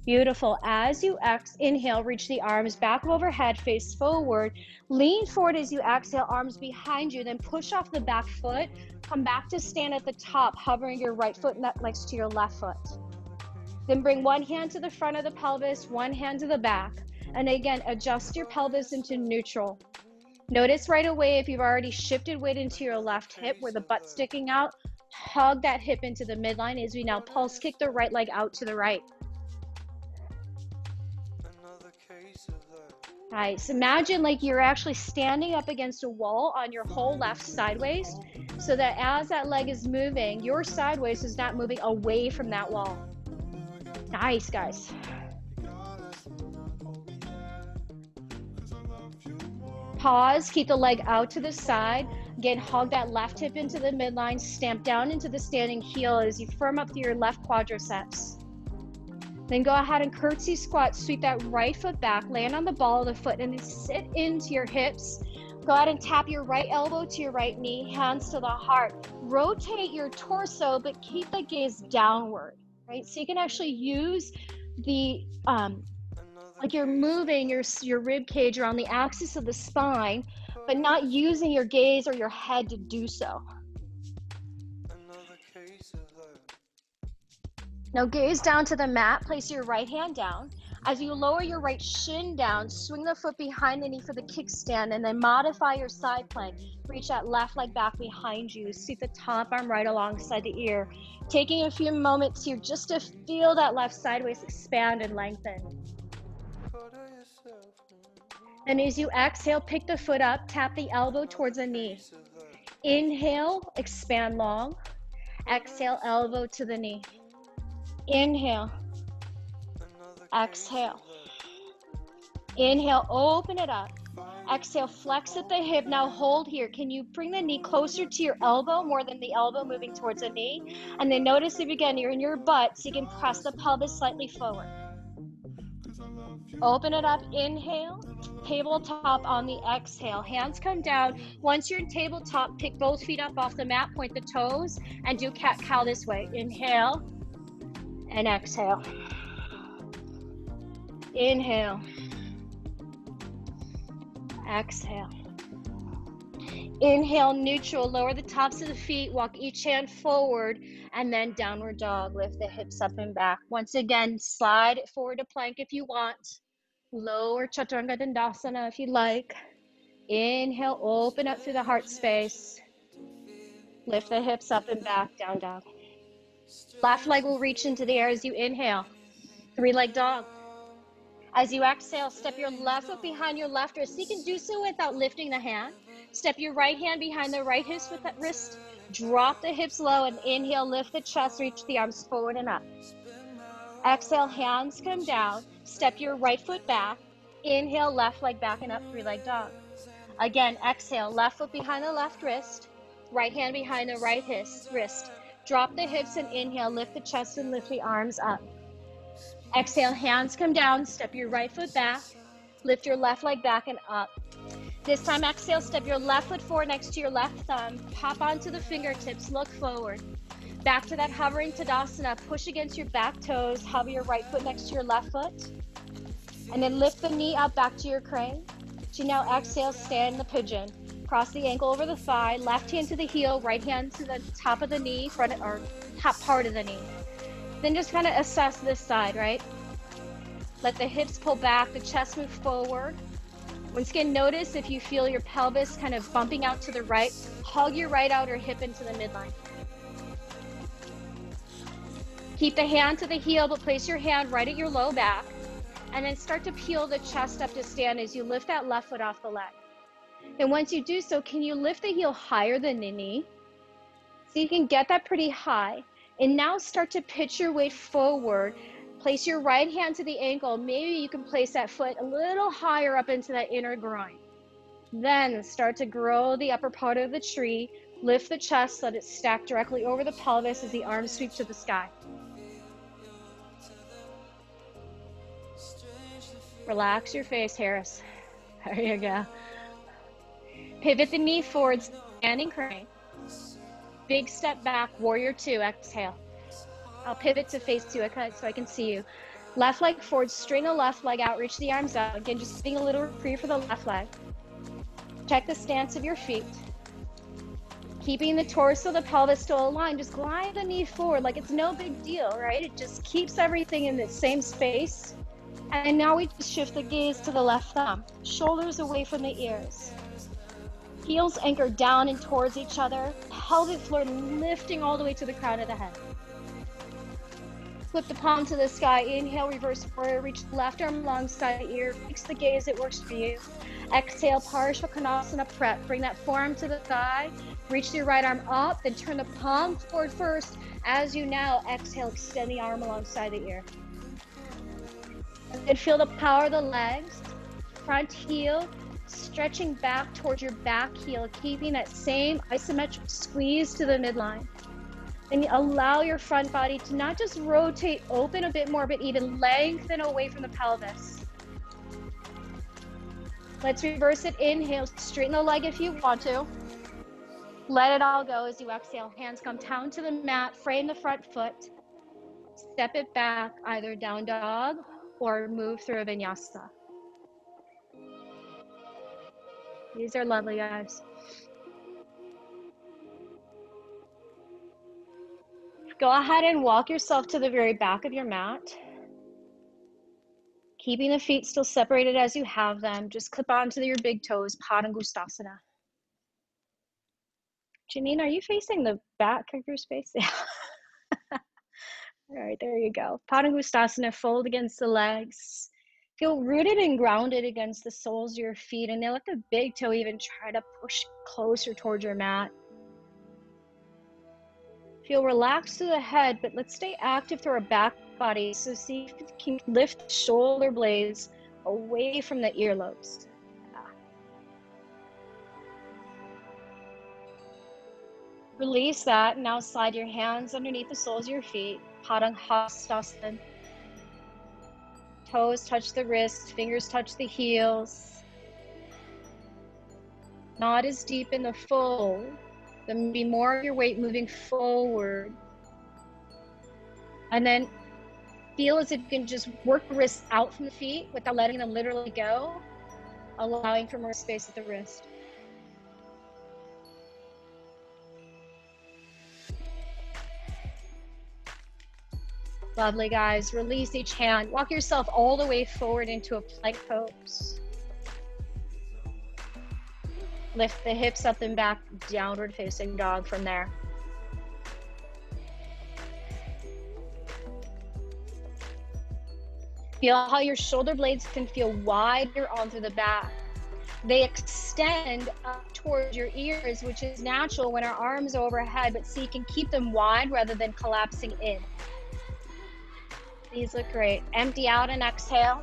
Beautiful. As you inhale, reach the arms back overhead, face forward. Lean forward as you exhale, arms behind you. Then push off the back foot. Come back to stand at the top, hovering your right foot next to your left foot. Then bring one hand to the front of the pelvis, one hand to the back. And again, adjust your pelvis into neutral. Notice right away if you've already shifted weight into your left hip where the butt's sticking out. Hug that hip into the midline as we now pulse kick the right leg out to the right. All right, so imagine like you're actually standing up against a wall on your whole left sideways, so that as that leg is moving, your sideways is not moving away from that wall. Nice, guys. Pause, keep the leg out to the side. Again, hug that left hip into the midline, stamp down into the standing heel as you firm up through your left quadriceps. Then go ahead and curtsy squat, sweep that right foot back, land on the ball of the foot, and then sit into your hips. Go ahead and tap your right elbow to your right knee, hands to the heart. Rotate your torso, but keep the gaze downward, right? So you can actually use the, like you're moving your rib cage around the axis of the spine, but not using your gaze or your head to do so. Now gaze down to the mat, place your right hand down. As you lower your right shin down, swing the foot behind the knee for the kickstand, and then modify your side plank. Reach that left leg back behind you. Seat the top arm right alongside the ear. Taking a few moments here just to feel that left sideways expand and lengthen. And as you exhale, pick the foot up, tap the elbow towards the knee. Inhale, expand long. Exhale, elbow to the knee. Inhale. Exhale. Inhale, open it up. Exhale, flex at the hip. Now hold here. Can you bring the knee closer to your elbow, more than the elbow moving towards the knee? And then notice if again, you're in your butt, so you can press the pelvis slightly forward. Open it up, inhale, tabletop on the exhale. Hands come down. Once you're in tabletop, pick both feet up off the mat, point the toes, and do cat-cow this way. Inhale and exhale. Inhale. Exhale. Inhale, neutral, lower the tops of the feet, walk each hand forward, and then downward dog. Lift the hips up and back. Once again, slide it forward to plank if you want. Lower Chaturanga Dandasana if you like. Inhale, open up through the heart space. Lift the hips up and back, down dog. Left leg will reach into the air as you inhale. Three-leg dog. As you exhale, step your left foot behind your left wrist. So you can do so without lifting the hand. Step your right hand behind the right wrist. Drop the hips low and inhale, lift the chest, reach the arms forward and up. Exhale, hands come down. Step your right foot back. Inhale, left leg back and up, three-leg dog. Again, exhale, left foot behind the left wrist. Right hand behind the right wrist. Drop the hips and inhale, lift the chest and lift the arms up. Exhale, hands come down, step your right foot back, lift your left leg back and up. This time, exhale, step your left foot forward next to your left thumb, pop onto the fingertips, look forward. Back to that hovering Tadasana, push against your back toes, hover your right foot next to your left foot, and then lift the knee up back to your crane. So now exhale, stand in the pigeon. Cross the ankle over the thigh, left hand to the heel, right hand to the top of the knee, front or top part of the knee. Then just kind of assess this side, right? Let the hips pull back, the chest move forward. Once again, notice if you feel your pelvis kind of bumping out to the right, hug your right outer hip into the midline. Keep the hand to the heel, but place your hand right at your low back, and then start to peel the chest up to stand as you lift that left foot off the leg. And once you do so, can you lift the heel higher than the knee? So you can get that pretty high. And now start to pitch your weight forward. Place your right hand to the ankle. Maybe you can place that foot a little higher up into that inner groin. Then start to grow the upper part of the tree. Lift the chest, let it stack directly over the pelvis as the arms sweep to the sky. Relax your face, Harris. There you go. Pivot the knee forward, standing crane. Big step back, warrior two, exhale. I'll pivot to face two, okay, so I can see you. Left leg forward, straighten the left leg out, reach the arms out. Again, just getting a little reprieve for the left leg. Check the stance of your feet. Keeping the torso, the pelvis still aligned, just glide the knee forward like it's no big deal, right? It just keeps everything in the same space. And now we just shift the gaze to the left thumb. Shoulders away from the ears. Heels anchored down and towards each other. Pelvic floor lifting all the way to the crown of the head. Flip the palm to the sky. Inhale, reverse warrior. Reach the left arm alongside the ear. Fix the gaze, it works for you. Exhale, Parshvakonasana prep. Bring that forearm to the thigh. Reach your right arm up, then turn the palm forward first. As you now exhale, extend the arm alongside the ear. And then feel the power of the legs. Front heel, stretching back towards your back heel, keeping that same isometric squeeze to the midline. Then you allow your front body to not just rotate open a bit more, but even lengthen away from the pelvis. Let's reverse it. Inhale, straighten the leg if you want to. Let it all go as you exhale. Hands come down to the mat, frame the front foot. Step it back, either down dog or move through a vinyasa. These are lovely, guys. Go ahead and walk yourself to the very back of your mat. Keeping the feet still separated as you have them. Just clip onto your big toes, Padangustasana. Janine, are you facing the back of your space? Yeah. All right, there you go. Padangustasana, fold against the legs. Feel rooted and grounded against the soles of your feet, and then let the big toe even try to push closer towards your mat. Feel relaxed through the head, but let's stay active through our back body. So see if you can lift the shoulder blades away from the earlobes. Release that. Now slide your hands underneath the soles of your feet. Padangusthasana. Toes touch the wrists, fingers touch the heels. Not as deep in the fold. Then be more of your weight moving forward. And then feel as if you can just work the wrists out from the feet without letting them literally go, allowing for more space at the wrist. Lovely, guys. Release each hand. Walk yourself all the way forward into a plank pose. Lift the hips up and back, downward facing dog from there. Feel how your shoulder blades can feel wider onto the back. They extend up towards your ears, which is natural when our arms are overhead, but see, you can keep them wide rather than collapsing in. These look great. Empty out and exhale.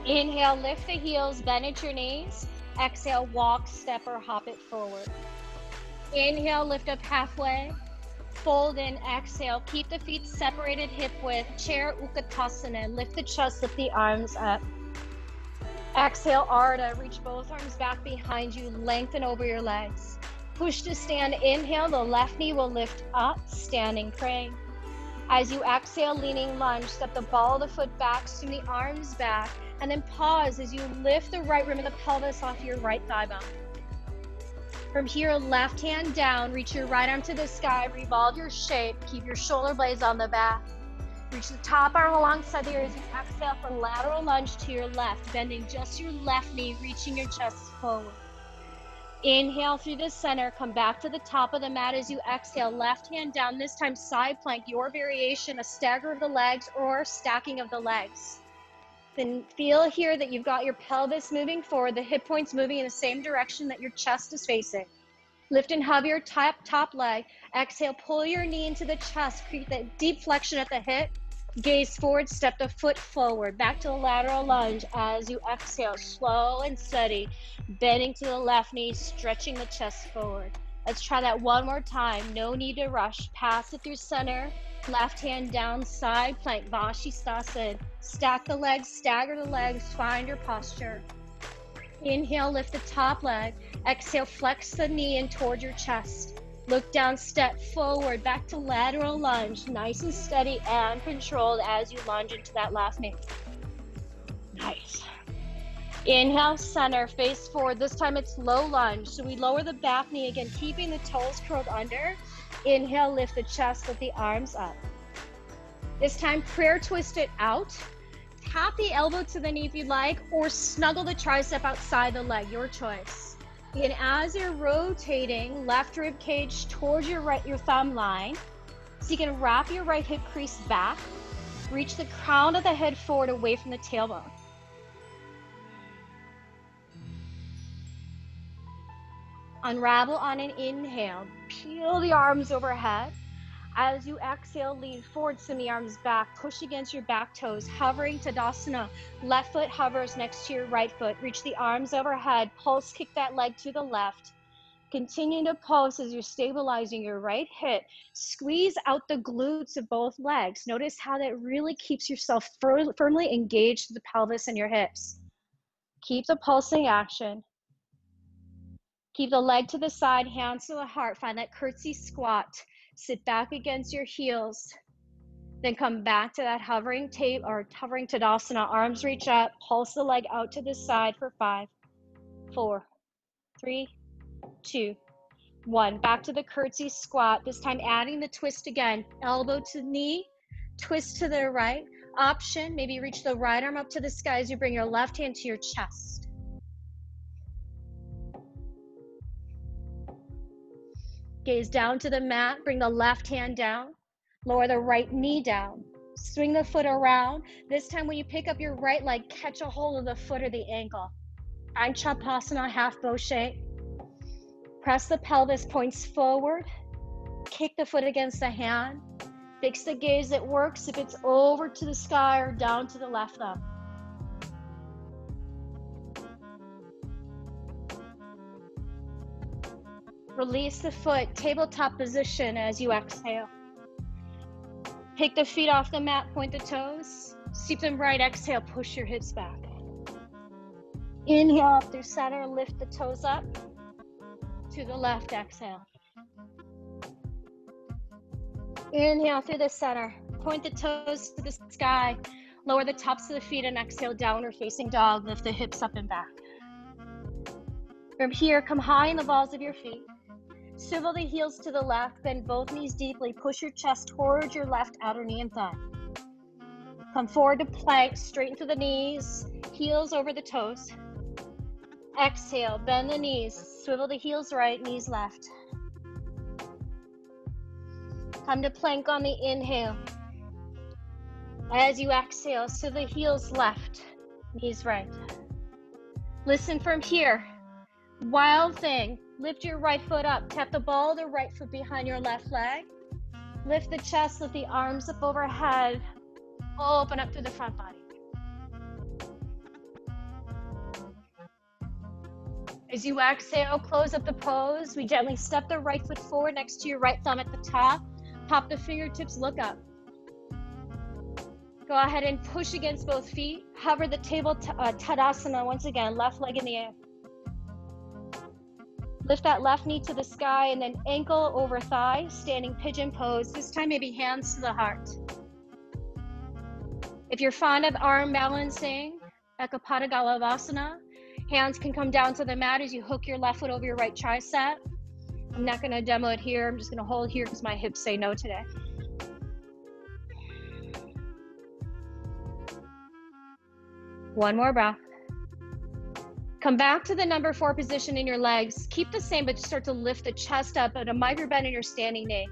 Inhale, lift the heels, bend at your knees. Exhale, walk, step, or hop it forward. Inhale, lift up halfway. Fold in, exhale. Keep the feet separated hip width. Chair Utkatasana. Lift the chest, lift the arms up. Exhale, Ardha. Reach both arms back behind you. Lengthen over your legs. Push to stand. Inhale, the left knee will lift up, standing crane. As you exhale, leaning lunge, step the ball of the foot back, swing the arms back, and then pause as you lift the right rim of the pelvis off your right thigh bone. From here, left hand down, reach your right arm to the sky, revolve your shape, keep your shoulder blades on the back. Reach the top arm alongside the ears as you exhale for lateral lunge to your left, bending just your left knee, reaching your chest forward. Inhale through the center, come back to the top of the mat as you exhale, left hand down, this time side plank, your variation, a stagger of the legs or stacking of the legs. Then feel here that you've got your pelvis moving forward, the hip points moving in the same direction that your chest is facing. Lift and hug your top leg. Exhale, pull your knee into the chest, create that deep flexion at the hip. Gaze forward, step the foot forward, back to the lateral lunge as you exhale, slow and steady, bending to the left knee, stretching the chest forward. Let's try that one more time. No need to rush. Pass it through center, left hand down, side plank, Vashisthasana. Stack the legs, stagger the legs, find your posture. Inhale, lift the top leg. Exhale, flex the knee in toward your chest. Look down, step forward, back to lateral lunge. Nice and steady and controlled as you lunge into that last knee. Nice. Inhale, center, face forward. This time it's low lunge. So we lower the back knee again, keeping the toes curled under. Inhale, lift the chest, lift the arms up. This time, prayer twist it out. Tap the elbow to the knee if you'd like, or snuggle the tricep outside the leg, your choice. And as you're rotating left rib cage towards your thumb line, so you can wrap your right hip crease back, reach the crown of the head forward away from the tailbone. Unravel on an inhale, peel the arms overhead. As you exhale, lean forward, send the arms back, push against your back toes, hovering Tadasana. Left foot hovers next to your right foot. Reach the arms overhead, pulse kick that leg to the left. Continue to pulse as you're stabilizing your right hip. Squeeze out the glutes of both legs. Notice how that really keeps yourself firmly engaged to the pelvis and your hips. Keep the pulsing action. Keep the leg to the side, hands to the heart. Find that curtsy squat. Sit back against your heels. Then come back to that hovering Tadasana. Arms reach up. Pulse the leg out to the side for 5, 4, 3, 2, 1. Back to the curtsy squat. This time adding the twist again. Elbow to knee. Twist to the right. Option, maybe reach the right arm up to the sky as you bring your left hand to your chest. Gaze down to the mat, bring the left hand down, lower the right knee down, Swing the foot around. This time when you pick up your right leg, catch a hold of the foot or the ankle. Find Chapasana, half bow shape. Press the pelvis, points forward. Kick the foot against the hand. Fix the gaze. It works if it's over to the sky or down to the left thumb. Release the foot, tabletop position as you exhale. Take the feet off the mat, point the toes. Sweep them right, exhale, push your hips back. Inhale up through center, lift the toes up. To the left, exhale. Inhale through the center, point the toes to the sky. Lower the tops of the feet and exhale, downward facing dog. Lift the hips up and back. From here, come high in the balls of your feet. Swivel the heels to the left, bend both knees deeply. Push your chest towards your left outer knee and thigh. Come forward to plank, straighten through the knees, heels over the toes. Exhale, bend the knees, swivel the heels right, knees left. Come to plank on the inhale. As you exhale, swivel the heels left, knees right. Listen from here. Wild thing. Lift your right foot up. Tap the ball of the right foot behind your left leg. Lift the chest, lift the arms up overhead. Open up through the front body. As you exhale, close up the pose. We gently step the right foot forward next to your right thumb at the top. Pop the fingertips, look up. Go ahead and push against both feet. Hover the table Tadasana once again, left leg in the air. Lift that left knee to the sky and then ankle over thigh, standing pigeon pose. This time maybe hands to the heart. If you're fond of arm balancing, Ekapada Galavasana, hands can come down to the mat as you hook your left foot over your right tricep. I'm not gonna demo it here. I'm just gonna hold here because my hips say no today. One more breath. Come back to the number 4 position in your legs. Keep the same, but start to lift the chest up at a micro bend in your standing knee.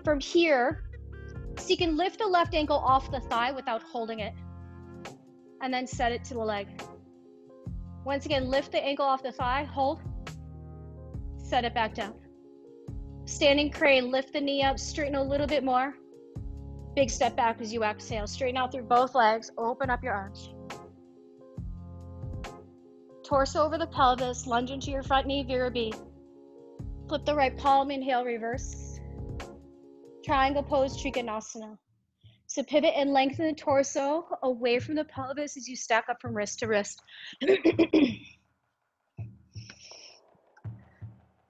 From here, so you can lift the left ankle off the thigh without holding it. And then set it to the leg. Once again, lift the ankle off the thigh, hold, set it back down. Standing crane, lift the knee up, straighten a little bit more. Big step back as you exhale. Straighten out through both legs, open up your arms. Torso over the pelvis, lunge into your front knee, Virabhi. Flip the right palm, inhale, reverse. Triangle pose, Trikonasana. So pivot and lengthen the torso away from the pelvis as you stack up from wrist to wrist.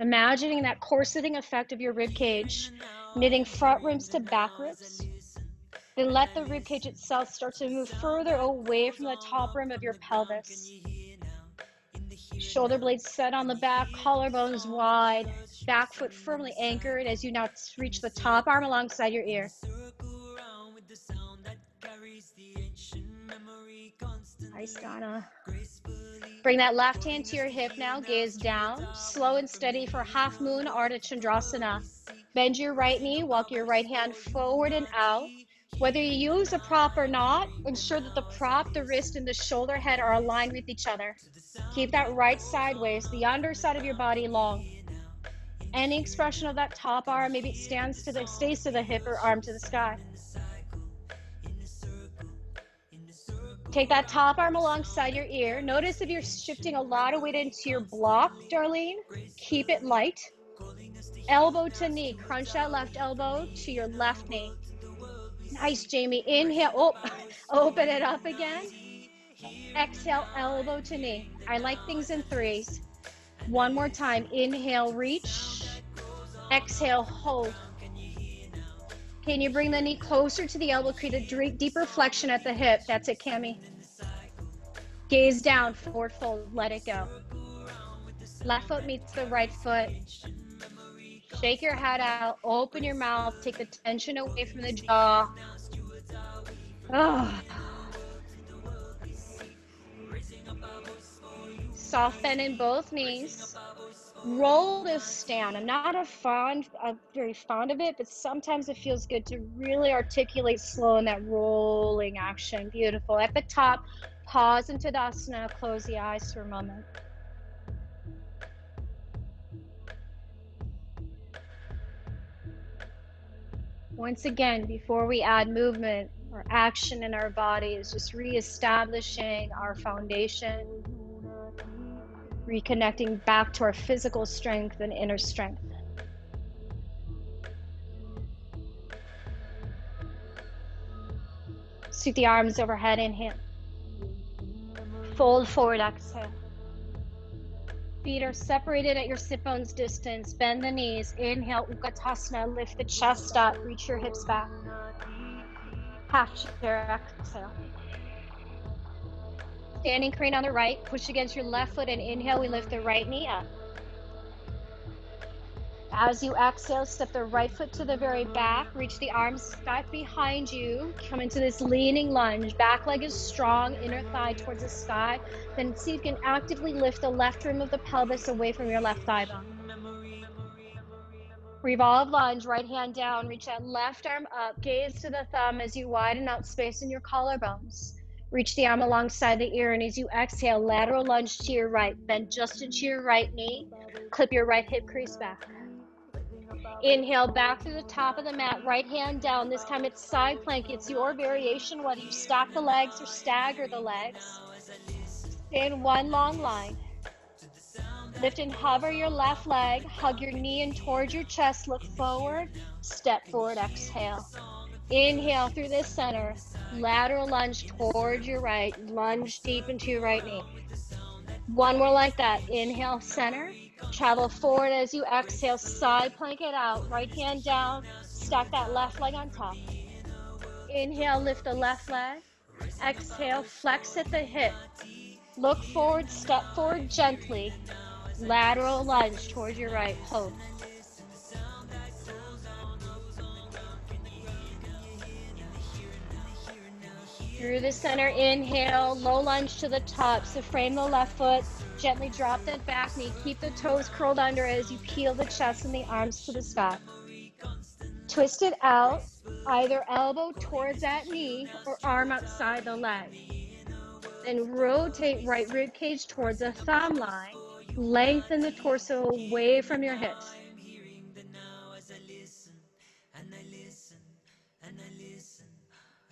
Imagining that corseting effect of your rib cage, knitting front ribs to back ribs. Then let the rib cage itself start to move further away from the top rim of your pelvis. Shoulder blades set on the back, collarbones wide, back foot firmly anchored as you now reach the top arm alongside your ear. Nice, Donna. Bring that left hand to your hip now, gaze down, slow and steady for half moon, Ardha Chandrasana. Bend your right knee, walk your right hand forward and out. Whether you use a prop or not, ensure that the prop, the wrist, and the shoulder head are aligned with each other. Keep that right sideways, the underside of your body long. Any expression of that top arm, maybe it stays to the hip or arm to the sky. Take that top arm alongside your ear. Notice if you're shifting a lot of weight into your block, Darlene, keep it light. Elbow to knee, crunch that left elbow to your left knee. Nice, Jamie. Inhale, open it up again. Exhale, elbow to knee. I like things in threes. One more time. Inhale, reach. Exhale, hold. Can you bring the knee closer to the elbow, create a deeper flexion at the hip? That's it, Cami. Gaze down, forward fold, let it go. Left foot meets the right foot. Shake your head out, open your mouth, take the tension away from the jaw. Oh. Soft bend in both knees. Roll this stand. I'm not very fond of it, but sometimes it feels good to really articulate slow in that rolling action. Beautiful. At the top, pause in Tadasana, close the eyes for a moment. Once again, before we add movement or action in our bodies, just reestablishing our foundation, reconnecting back to our physical strength and inner strength. Sweep the arms overhead, inhale. Fold forward, exhale. Feet are separated at your sit bones distance. Bend the knees. Inhale, Utkatasana. Lift the chest up. Reach your hips back. Half chair, exhale. Standing crane on the right. Push against your left foot and inhale. We lift the right knee up. As you exhale, step the right foot to the very back. Reach the arms back behind you. Come into this leaning lunge. Back leg is strong. Inner thigh towards the sky. Then see if you can actively lift the left rim of the pelvis away from your left thigh bone. Revolve lunge, right hand down. Reach that left arm up. Gaze to the thumb as you widen out space in your collarbones. Reach the arm alongside the ear, and as you exhale, lateral lunge to your right. Bend just into your right knee. Clip your right hip crease back. Inhale back through the top of the mat, right hand down. This time it's side plank. It's your variation, whether you stack the legs or stagger the legs. Stay in one long line. Lift and hover your left leg. Hug your knee in towards your chest. Look forward. Step forward, exhale. Inhale through the center. Lateral lunge towards your right. Lunge deep into your right knee. One more like that. Inhale, center. Travel forward as you exhale. Side plank it out. Right hand down. Stack that left leg on top. Inhale, lift the left leg. Exhale, flex at the hip. Look forward, step forward gently. Lateral lunge towards your right. Hold. Through the center, inhale, low lunge to the top. So frame the left foot, gently drop that back knee. Keep the toes curled under as you peel the chest and the arms to the sky. Twist it out, either elbow towards that knee or arm outside the leg. Then rotate right rib cage towards the thumb line. Lengthen the torso away from your hips.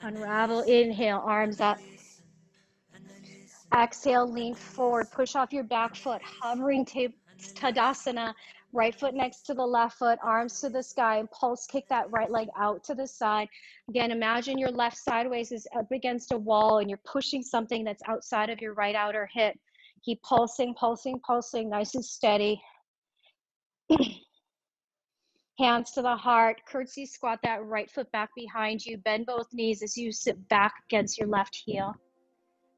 Unravel, inhale, arms up. Exhale, lean forward, push off your back foot, hovering Tadasana, right foot next to the left foot, arms to the sky, and pulse kick that right leg out to the side. Again, imagine your left sideways is up against a wall and you're pushing something that's outside of your right outer hip. Keep pulsing, pulsing, pulsing, nice and steady. Hands to the heart, curtsy squat that right foot back behind you, bend both knees as you sit back against your left heel.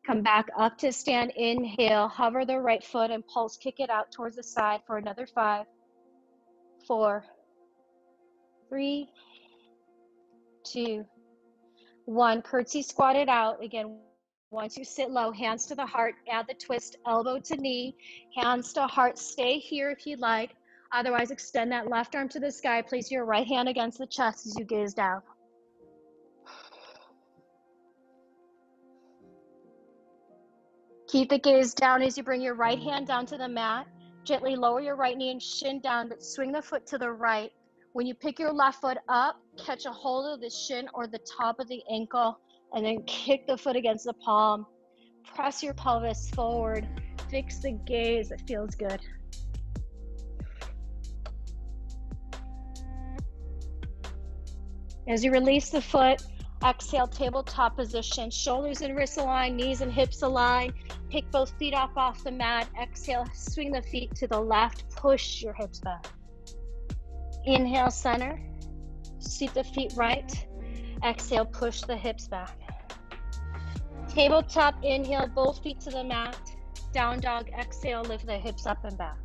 Come back up to stand, inhale, hover the right foot and pulse kick it out towards the side for another 5, 4, 3, 2, 1. Curtsy squat it out. Again, once you sit low, hands to the heart, add the twist, elbow to knee, hands to heart. Stay here if you'd like. Otherwise, extend that left arm to the sky. Place your right hand against the chest as you gaze down. Keep the gaze down as you bring your right hand down to the mat. Gently lower your right knee and shin down, but swing the foot to the right. When you pick your left foot up, catch a hold of the shin or the top of the ankle, and then kick the foot against the palm. Press your pelvis forward. Fix the gaze. It feels good. As you release the foot, exhale, tabletop position. Shoulders and wrists align, knees and hips align. Pick both feet up off the mat. Exhale, swing the feet to the left. Push your hips back. Inhale, center. Sweep the feet right. Exhale, push the hips back. Tabletop, inhale, both feet to the mat. Down dog, exhale, lift the hips up and back.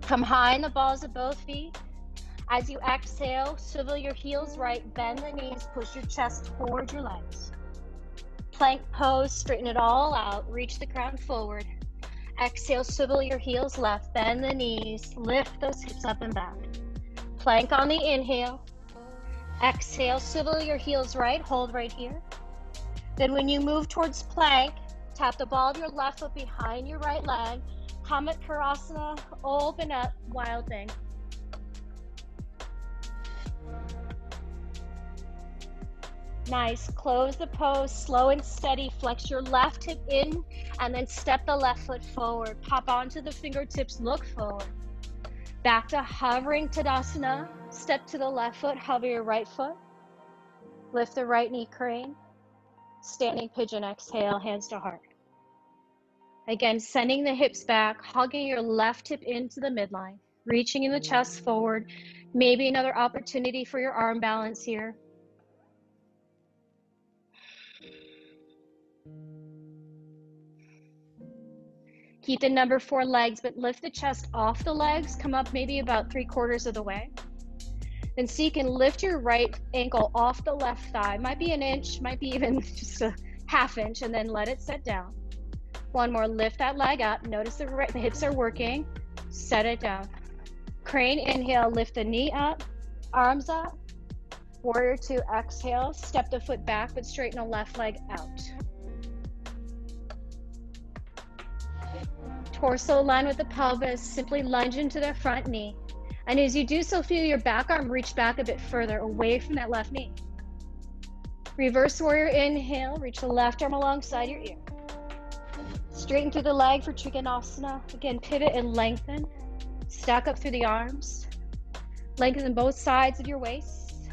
Come high in the balls of both feet. As you exhale, swivel your heels right, bend the knees, push your chest towards your legs. Plank pose, straighten it all out, reach the crown forward. Exhale, swivel your heels left, bend the knees, lift those hips up and back. Plank on the inhale. Exhale, swivel your heels right, hold right here. Then when you move towards plank, tap the ball of your left foot behind your right leg. Kamatkarasana, open up, wild thing. Nice, close the pose, slow and steady, flex your left hip in, and then step the left foot forward. Pop onto the fingertips, look forward. Back to hovering Tadasana, step to the left foot, hover your right foot. Lift the right knee, crane. Standing pigeon, exhale, hands to heart. Again, sending the hips back, hugging your left hip into the midline, reaching in the chest forward. Maybe another opportunity for your arm balance here. Keep the number 4 legs, but lift the chest off the legs. Come up maybe about 3/4 of the way. Then see you can lift your right ankle off the left thigh. Might be an inch, might be even just a ½ inch, and then let it set down. One more, lift that leg up. Notice the hips are working. Set it down. Crane, inhale, lift the knee up, arms up. Warrior 2, exhale, step the foot back, but straighten the left leg out. Torso aligned with the pelvis, simply lunge into the front knee. And as you do so, feel your back arm reach back a bit further away from that left knee. Reverse warrior, inhale, reach the left arm alongside your ear. Straighten through the leg for Trikonasana. Again, pivot and lengthen. Stack up through the arms. Lengthen both sides of your waist.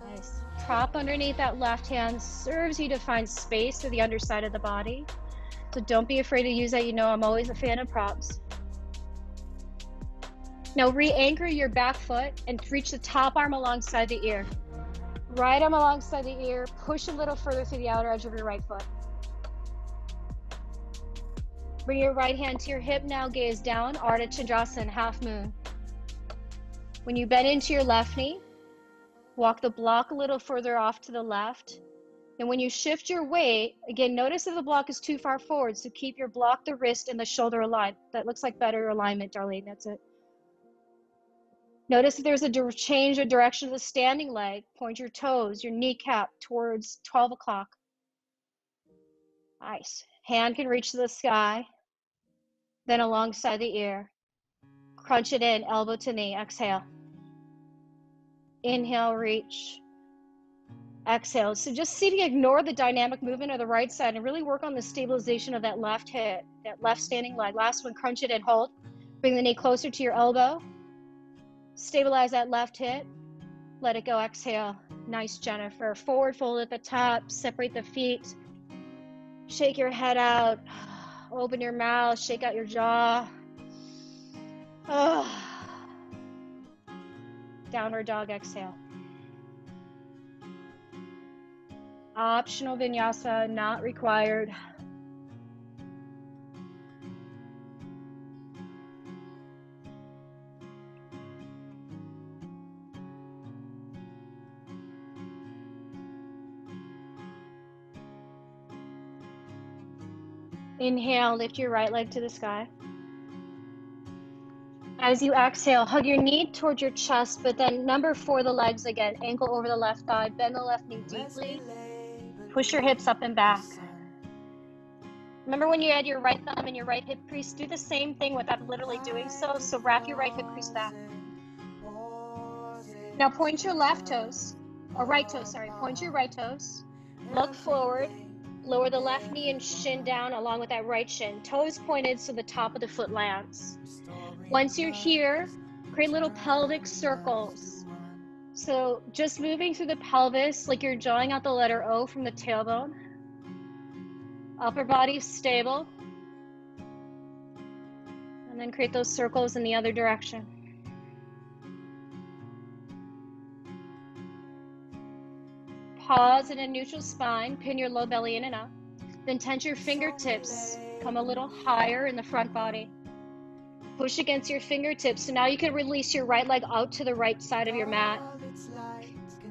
Nice. Prop underneath that left hand serves you to find space to the underside of the body. So don't be afraid to use that. You know I'm always a fan of props. Now re-anchor your back foot and reach the top arm alongside the ear. Right arm alongside the ear, push a little further through the outer edge of your right foot. Bring your right hand to your hip now, gaze down, Ardha Chandrasana, half moon. When you bend into your left knee, walk the block a little further off to the left. And when you shift your weight, again, notice if the block is too far forward, so keep your block, the wrist, and the shoulder aligned. That looks like better alignment, Darlene, that's it. Notice if there's a change of direction of the standing leg, point your toes, your kneecap towards 12 o'clock. Nice. Hand can reach to the sky, then alongside the ear. Crunch it in, elbow to knee, exhale. Inhale, reach. Exhale. So just see to ignore the dynamic movement of the right side and really work on the stabilization of that left hip, that left standing leg. Last one, crunch it in, hold. Bring the knee closer to your elbow. Stabilize that left hip. Let it go, exhale. Nice, Jennifer. Forward fold at the top, separate the feet. Shake your head out. Open your mouth, shake out your jaw. Downward dog, exhale. Optional vinyasa, not required. Inhale, lift your right leg to the sky. As you exhale, hug your knee towards your chest, but then number 4, the legs again. Ankle over the left thigh, bend the left knee deeply. Push your hips up and back. Remember when you had your right thumb and your right hip crease? Do the same thing without literally doing so. So wrap your right hip crease back. Now point your left toes, or right toes, sorry. Point your right toes. Look forward. Lower the left knee and shin down along with that right shin. Toes pointed so the top of the foot lands. Once you're here, create little pelvic circles. So just moving through the pelvis like you're drawing out the letter O from the tailbone. Upper body stable. And then create those circles in the other direction. Pause in a neutral spine, pin your low belly in and up. Then tense your fingertips, come a little higher in the front body. Push against your fingertips. So now you can release your right leg out to the right side of your mat.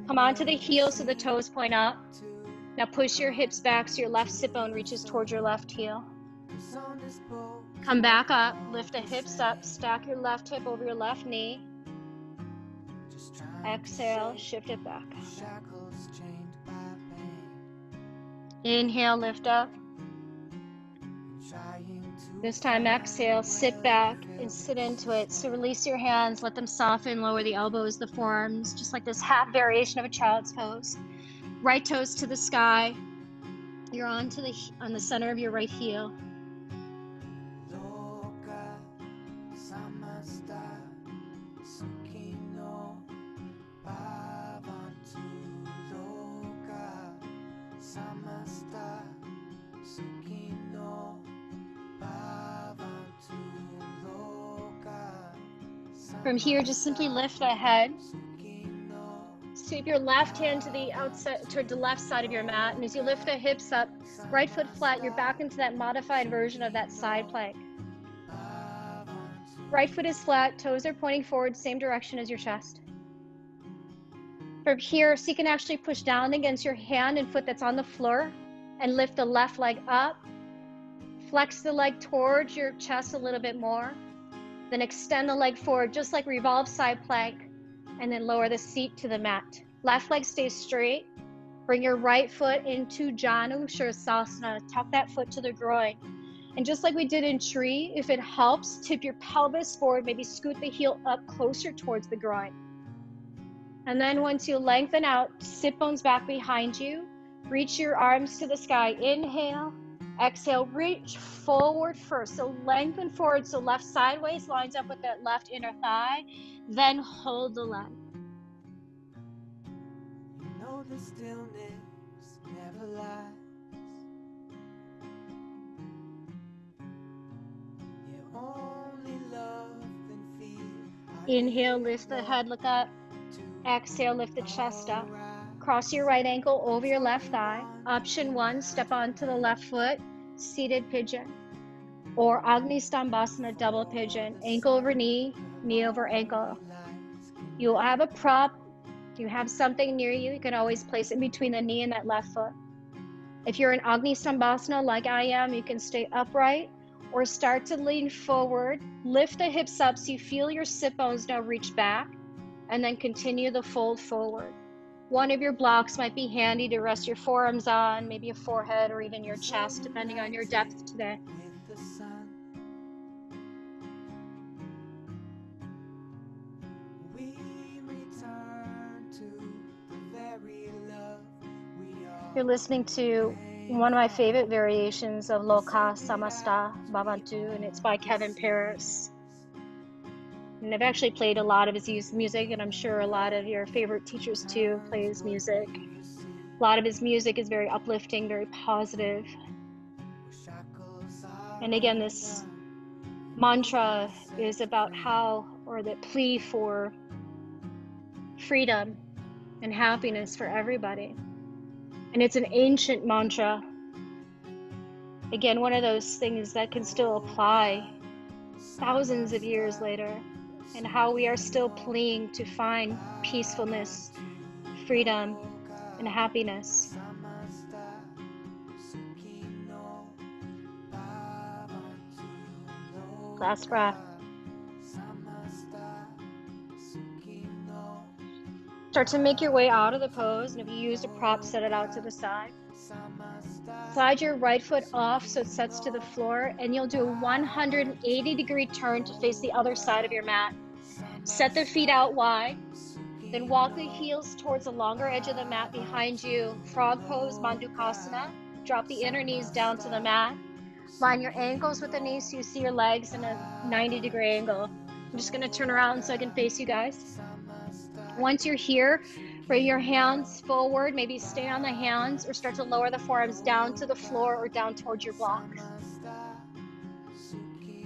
Come onto the heels so the toes point up. Now push your hips back so your left sit bone reaches towards your left heel. Come back up, lift the hips up, stack your left hip over your left knee. Exhale, shift it back. Inhale, lift up. This time, exhale, sit back and sit into it. So release your hands, let them soften, lower the elbows, the forearms, just like this half variation of a child's pose. Right toes to the sky. You're on the center of your right heel. From here, just simply lift the head. Sweep your left hand to the outside, toward the left side of your mat. And as you lift the hips up, right foot flat, you're back into that modified version of that side plank. Right foot is flat, toes are pointing forward, same direction as your chest. From here, so you can actually push down against your hand and foot that's on the floor and lift the left leg up. Flex the leg towards your chest a little bit more. Then extend the leg forward, just like revolve side plank, and then lower the seat to the mat. Left leg stays straight. Bring your right foot into Janu Shirsasana. Tuck that foot to the groin. And just like we did in tree, if it helps, tip your pelvis forward, maybe scoot the heel up closer towards the groin. And then once you lengthen out, sit bones back behind you. Reach your arms to the sky. Inhale. Exhale, reach forward first. So lengthen forward, so left sideways lines up with that left inner thigh. Then hold the leg. You know the stillness never lies. You only love and feel. Inhale, lift the head, look up. Exhale, lift the chest up. Cross your right ankle over your left thigh. Option 1, step onto the left foot, seated pigeon. Or Agni Stambhasana, double pigeon, ankle over knee, knee over ankle. You'll have a prop. You have something near you. You can always place it between the knee and that left foot. If you're in Agni Stambhasana like I am, you can stay upright or start to lean forward. Lift the hips up so you feel your sit bones now reach back, and then continue the fold forward. One of your blocks might be handy to rest your forearms on, maybe a forehead or even your chest, depending on your depth today. You're listening to one of my favorite variations of Loka Samasta Bhavantu, and it's by Kevin Paris. And I've actually played a lot of his music, and I'm sure a lot of your favorite teachers too play his music. A lot of his music is very uplifting, very positive. And again, this mantra is about the plea for freedom and happiness for everybody. And it's an ancient mantra. Again, one of those things that can still apply thousands of years later, and how we are still pleading to find peacefulness, freedom, and happiness. Last breath. Start to make your way out of the pose, and if you use a prop, set it out to the side. Slide your right foot off so it sets to the floor, and you'll do a 180-degree turn to face the other side of your mat. Set the feet out wide, then walk the heels towards the longer edge of the mat behind you. Frog pose, Mandukasana. Drop the inner knees down to the mat. Line your ankles with the knees so you see your legs in a 90-degree angle. I'm just going to turn around so I can face you guys. Once you're here, bring your hands forward, maybe stay on the hands or start to lower the forearms down to the floor or down towards your block.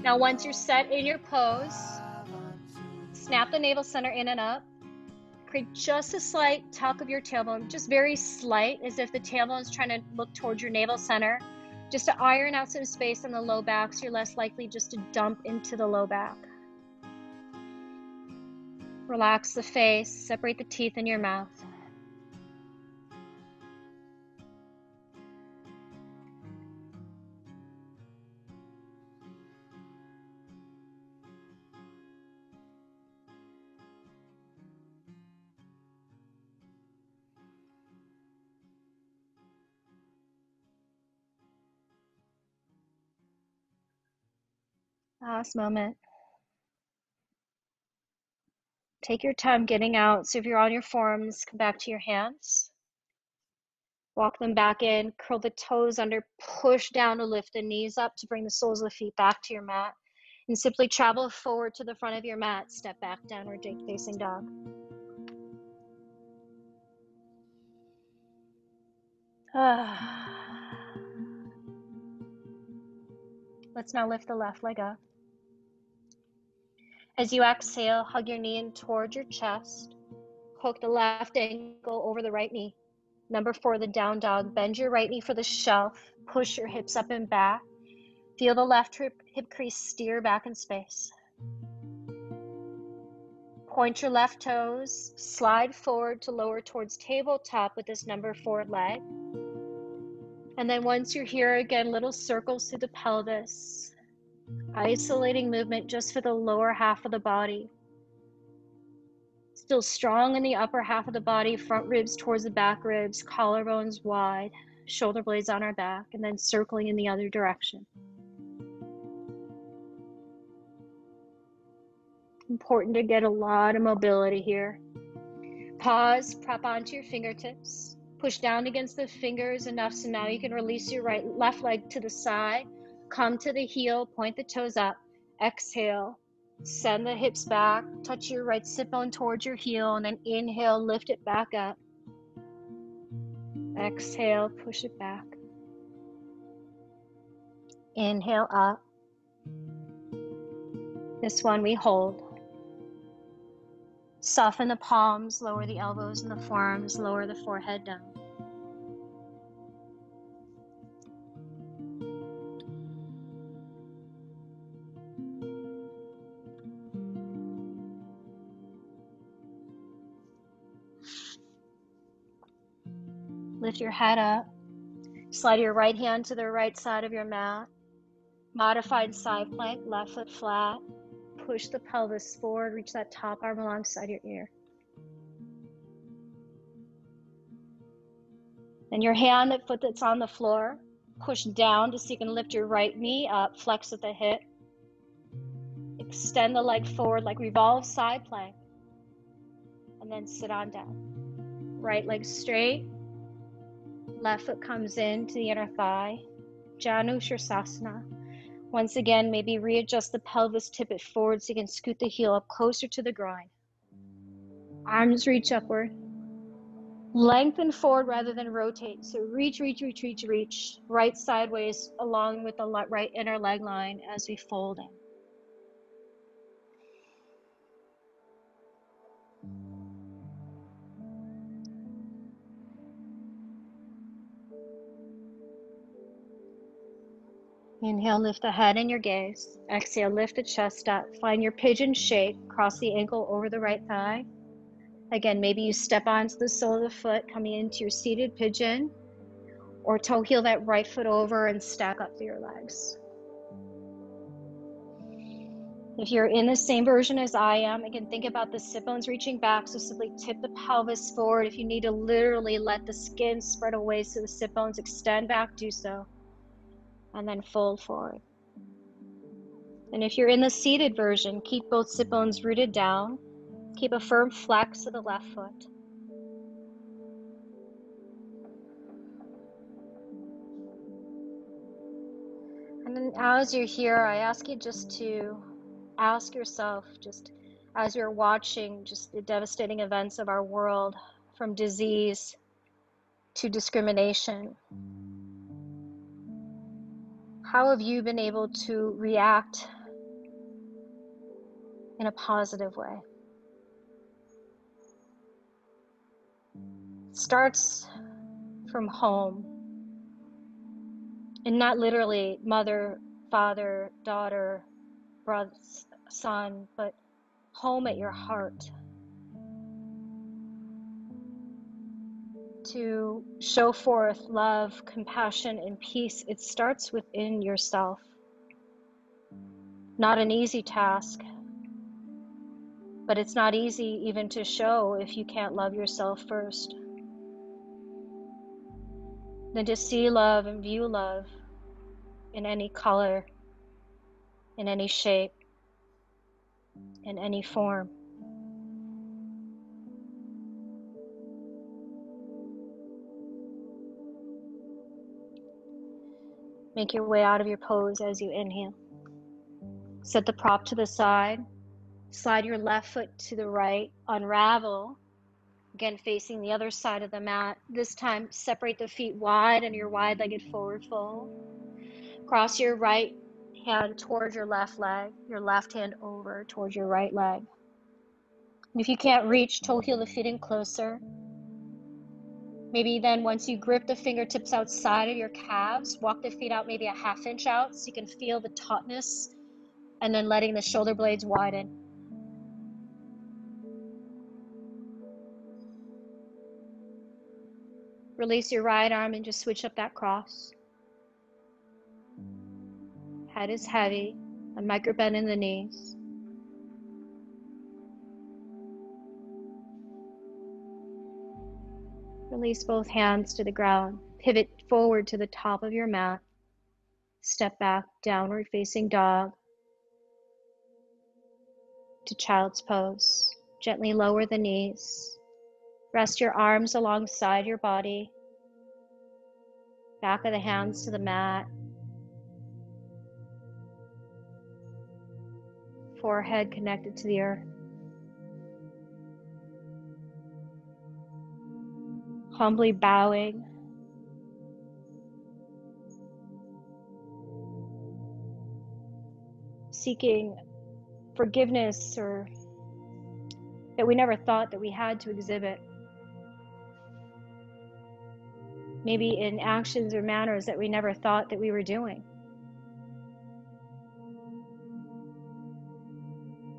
Now once you're set in your pose, snap the navel center in and up. Create just a slight tuck of your tailbone, just very slight, as if the tailbone is trying to look towards your navel center, just to iron out some space on the low back so you're less likely just to dump into the low back. Relax the face, separate the teeth in your mouth. Last moment. Take your time getting out. So if you're on your forms, come back to your hands. Walk them back in, curl the toes under, push down to lift the knees up to bring the soles of the feet back to your mat. And simply travel forward to the front of your mat, step back, downward facing dog. Let's now lift the left leg up. As you exhale, hug your knee in towards your chest. Hook the left ankle over the right knee. Number 4, the down dog. Bend your right knee for the shelf. Push your hips up and back. Feel the left hip crease steer back in space. Point your left toes. Slide forward to lower towards tabletop with this number 4 leg. And then once you're here, again, little circles through the pelvis. Isolating movement just for the lower half of the body. Still strong in the upper half of the body, front ribs towards the back ribs, collarbones wide, shoulder blades on our back, and then circling in the other direction. Important to get a lot of mobility here. Pause, prep onto your fingertips. Push down against the fingers enough so now you can release your left leg to the side. Come to the heel, point the toes up. Exhale, send the hips back, touch your right sit bone towards your heel, and then inhale, lift it back up. Exhale, push it back. Inhale up. This one we hold. Soften the palms, lower the elbows and the forearms, lower the forehead down. Lift your head up. Slide your right hand to the right side of your mat. Modified side plank, left foot flat. Push the pelvis forward, reach that top arm alongside your ear. And your hand, that foot that's on the floor, push down just so you can lift your right knee up, flex at the hip. Extend the leg forward like revolve side plank. And then sit on down. Right leg straight. Left foot comes in to the inner thigh. Janu Shirsasana. Once again, maybe readjust the pelvis, tip it forward so you can scoot the heel up closer to the groin. Arms reach upward. Lengthen forward rather than rotate. So reach, reach, reach, reach, reach. Right sideways along with the right inner leg line as we fold in. Inhale, lift the head and your gaze. Exhale, lift the chest up. Find your pigeon shape. Cross the ankle over the right thigh. Again, maybe you step onto the sole of the foot, coming into your seated pigeon, or toe heel that right foot over and stack up through your legs. If you're in the same version as I am, again, think about the sit bones reaching back, so simply tip the pelvis forward. If you need to literally let the skin spread away so the sit bones extend back, do so. And then fold forward. And if you're in the seated version, keep both sit bones rooted down. Keep a firm flex of the left foot. And then as you're here, I ask you just to ask yourself, just as you're watching just the devastating events of our world, from disease to discrimination, how have you been able to react in a positive way? It starts from home, and not literally mother, father, daughter, brother, son, but home at your heart. To show forth love, compassion, and peace, it starts within yourself. Not an easy task, but it's not easy even to show if you can't love yourself first. Then to see love and view love in any color, in any shape, in any form. Make your way out of your pose as you inhale. Set the prop to the side. Slide your left foot to the right. Unravel. Again, facing the other side of the mat. This time, separate the feet wide and your wide-legged forward fold. Cross your right hand towards your left leg, your left hand over towards your right leg. And if you can't reach, toe heel the feet in closer. Maybe then once you grip the fingertips outside of your calves, walk the feet out maybe a ½ inch out so you can feel the tautness, and then letting the shoulder blades widen. Release your right arm and just switch up that cross. Head is heavy, a micro bend in the knees. Release both hands to the ground. Pivot forward to the top of your mat. Step back, downward facing dog to child's pose. Gently lower the knees. Rest your arms alongside your body. Back of the hands to the mat. Forehead connected to the earth. Humbly bowing. Seeking forgiveness or that we never thought that we had to exhibit. Maybe in actions or manners that we never thought that we were doing.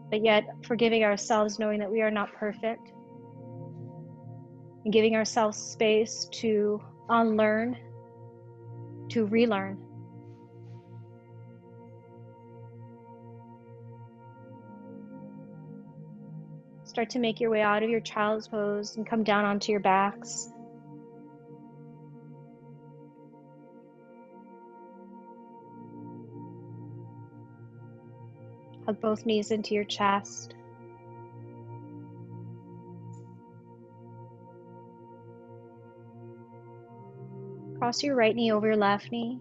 But yet forgiving ourselves, knowing that we are not perfect, and giving ourselves space to unlearn, to relearn. Start to make your way out of your child's pose and come down onto your backs. Hug both knees into your chest. Cross your right knee over your left knee.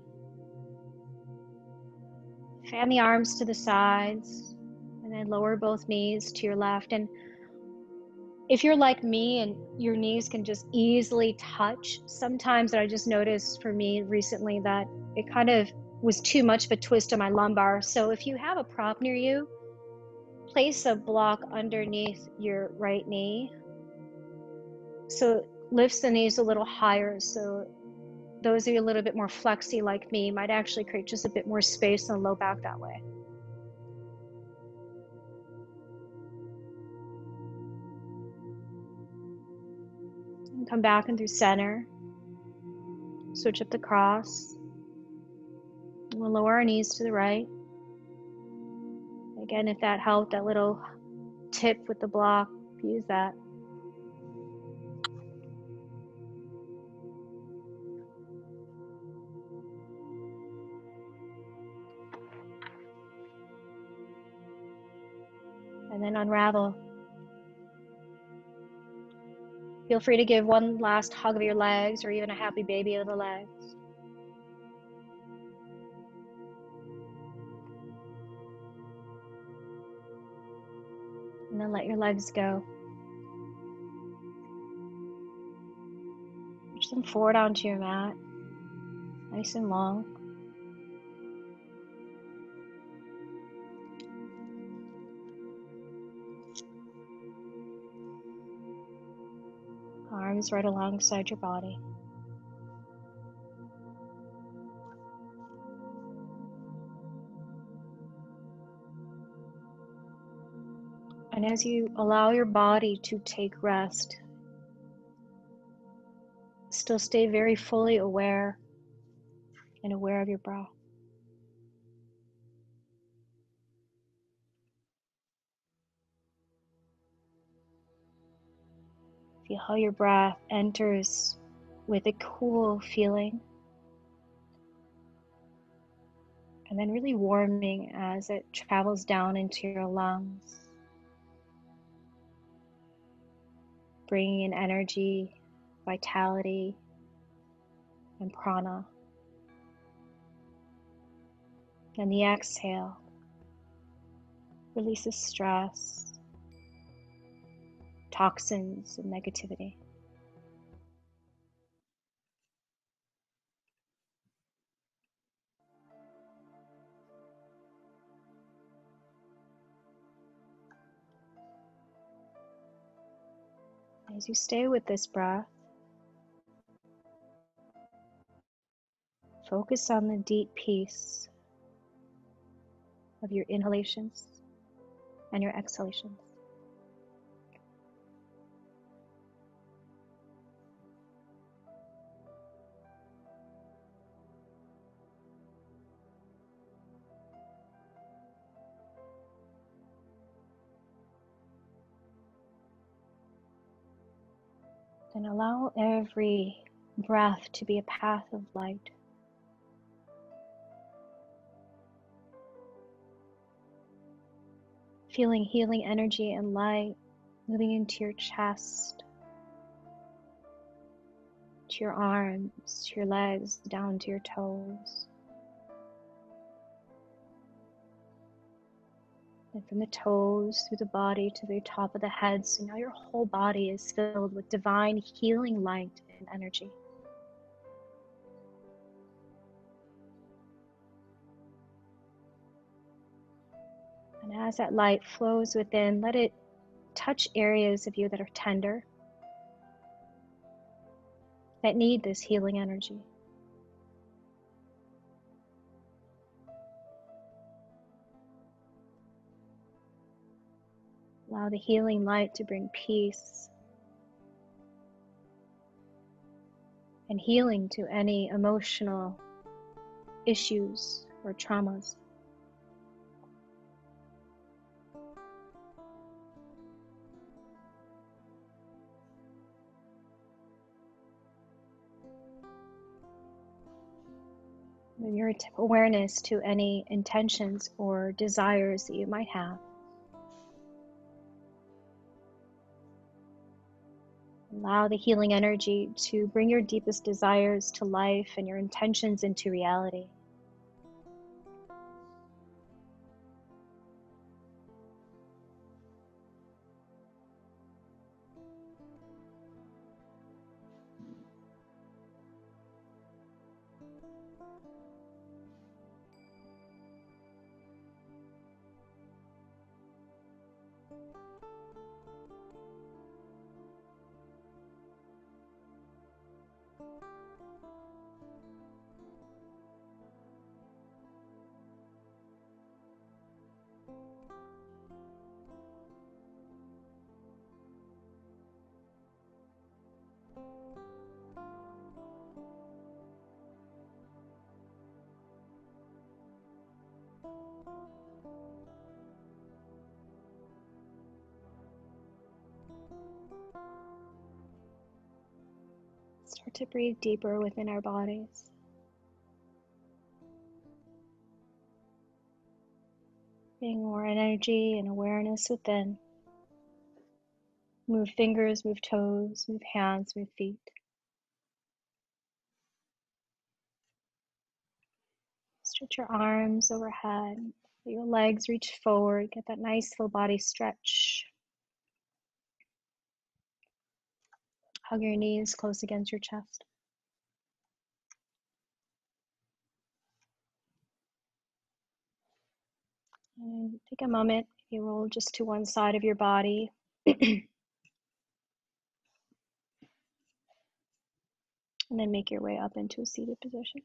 Fan the arms to the sides and then lower both knees to your left. And if you're like me and your knees can just easily touch, sometimes I just noticed for me recently that it kind of was too much of a twist on my lumbar. So if you have a prop near you, place a block underneath your right knee so it lifts the knees a little higher. So those of you a little bit more flexy like me might actually create just a bit more space in the low back that way. And come back and through center. Switch up the cross. We'll lower our knees to the right. Again, if that helped, that little tip with the block, use that. And then unravel. Feel free to give one last hug of your legs or even a happy baby of the legs. And then let your legs go. Push them forward onto your mat, nice and long. Arms right alongside your body. And as you allow your body to take rest, still stay very fully aware and aware of your breath. Feel how your breath enters with a cool feeling And then really warming as it travels down into your lungs, bringing in energy, vitality, and prana. And the exhale releases stress, toxins, and negativity. As you stay with this breath, focus on the deep peace of your inhalations and your exhalations. And allow every breath to be a path of light. Feeling healing energy and light moving into your chest, to your arms, to your legs, down to your toes. And from the toes through the body to the top of the head, so now your whole body is filled with divine healing light and energy. And as that light flows within, let it touch areas of you that are tender, that need this healing energy. Allow the healing light to bring peace and healing to any emotional issues or traumas. Bring your awareness to any intentions or desires that you might have. Allow the healing energy to bring your deepest desires to life and your intentions into reality. Start to breathe deeper within our bodies. Bring more energy and awareness within. Move fingers, move toes, move hands, move feet. Stretch your arms overhead. Let your legs reach forward. Get that nice full body stretch. Hug your knees close against your chest. And take a moment. You roll just to one side of your body. And then make your way up into a seated position.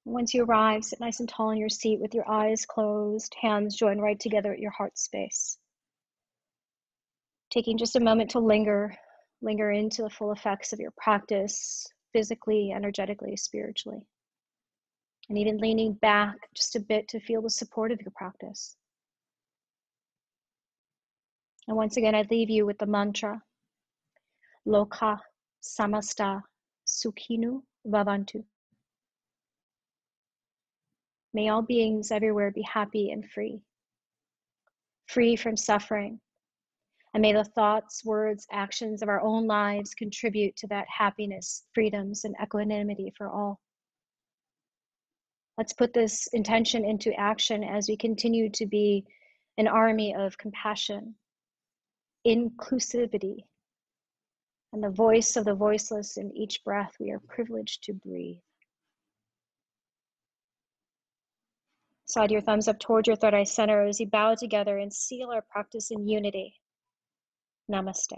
Once you arrive, sit nice and tall in your seat with your eyes closed, hands joined right together at your heart space. Taking just a moment to linger into the full effects of your practice, physically, energetically, spiritually. And even leaning back just a bit to feel the support of your practice. And once again, I leave you with the mantra, Loka Samasta Sukhinu Bhavantu. May all beings everywhere be happy and free, free from suffering. And may the thoughts, words, actions of our own lives contribute to that happiness, freedoms, and equanimity for all. Let's put this intention into action as we continue to be an army of compassion, inclusivity, and the voice of the voiceless in each breath we are privileged to breathe. Slide your thumbs up toward your third eye center as you bow together and seal our practice in unity. Namaste.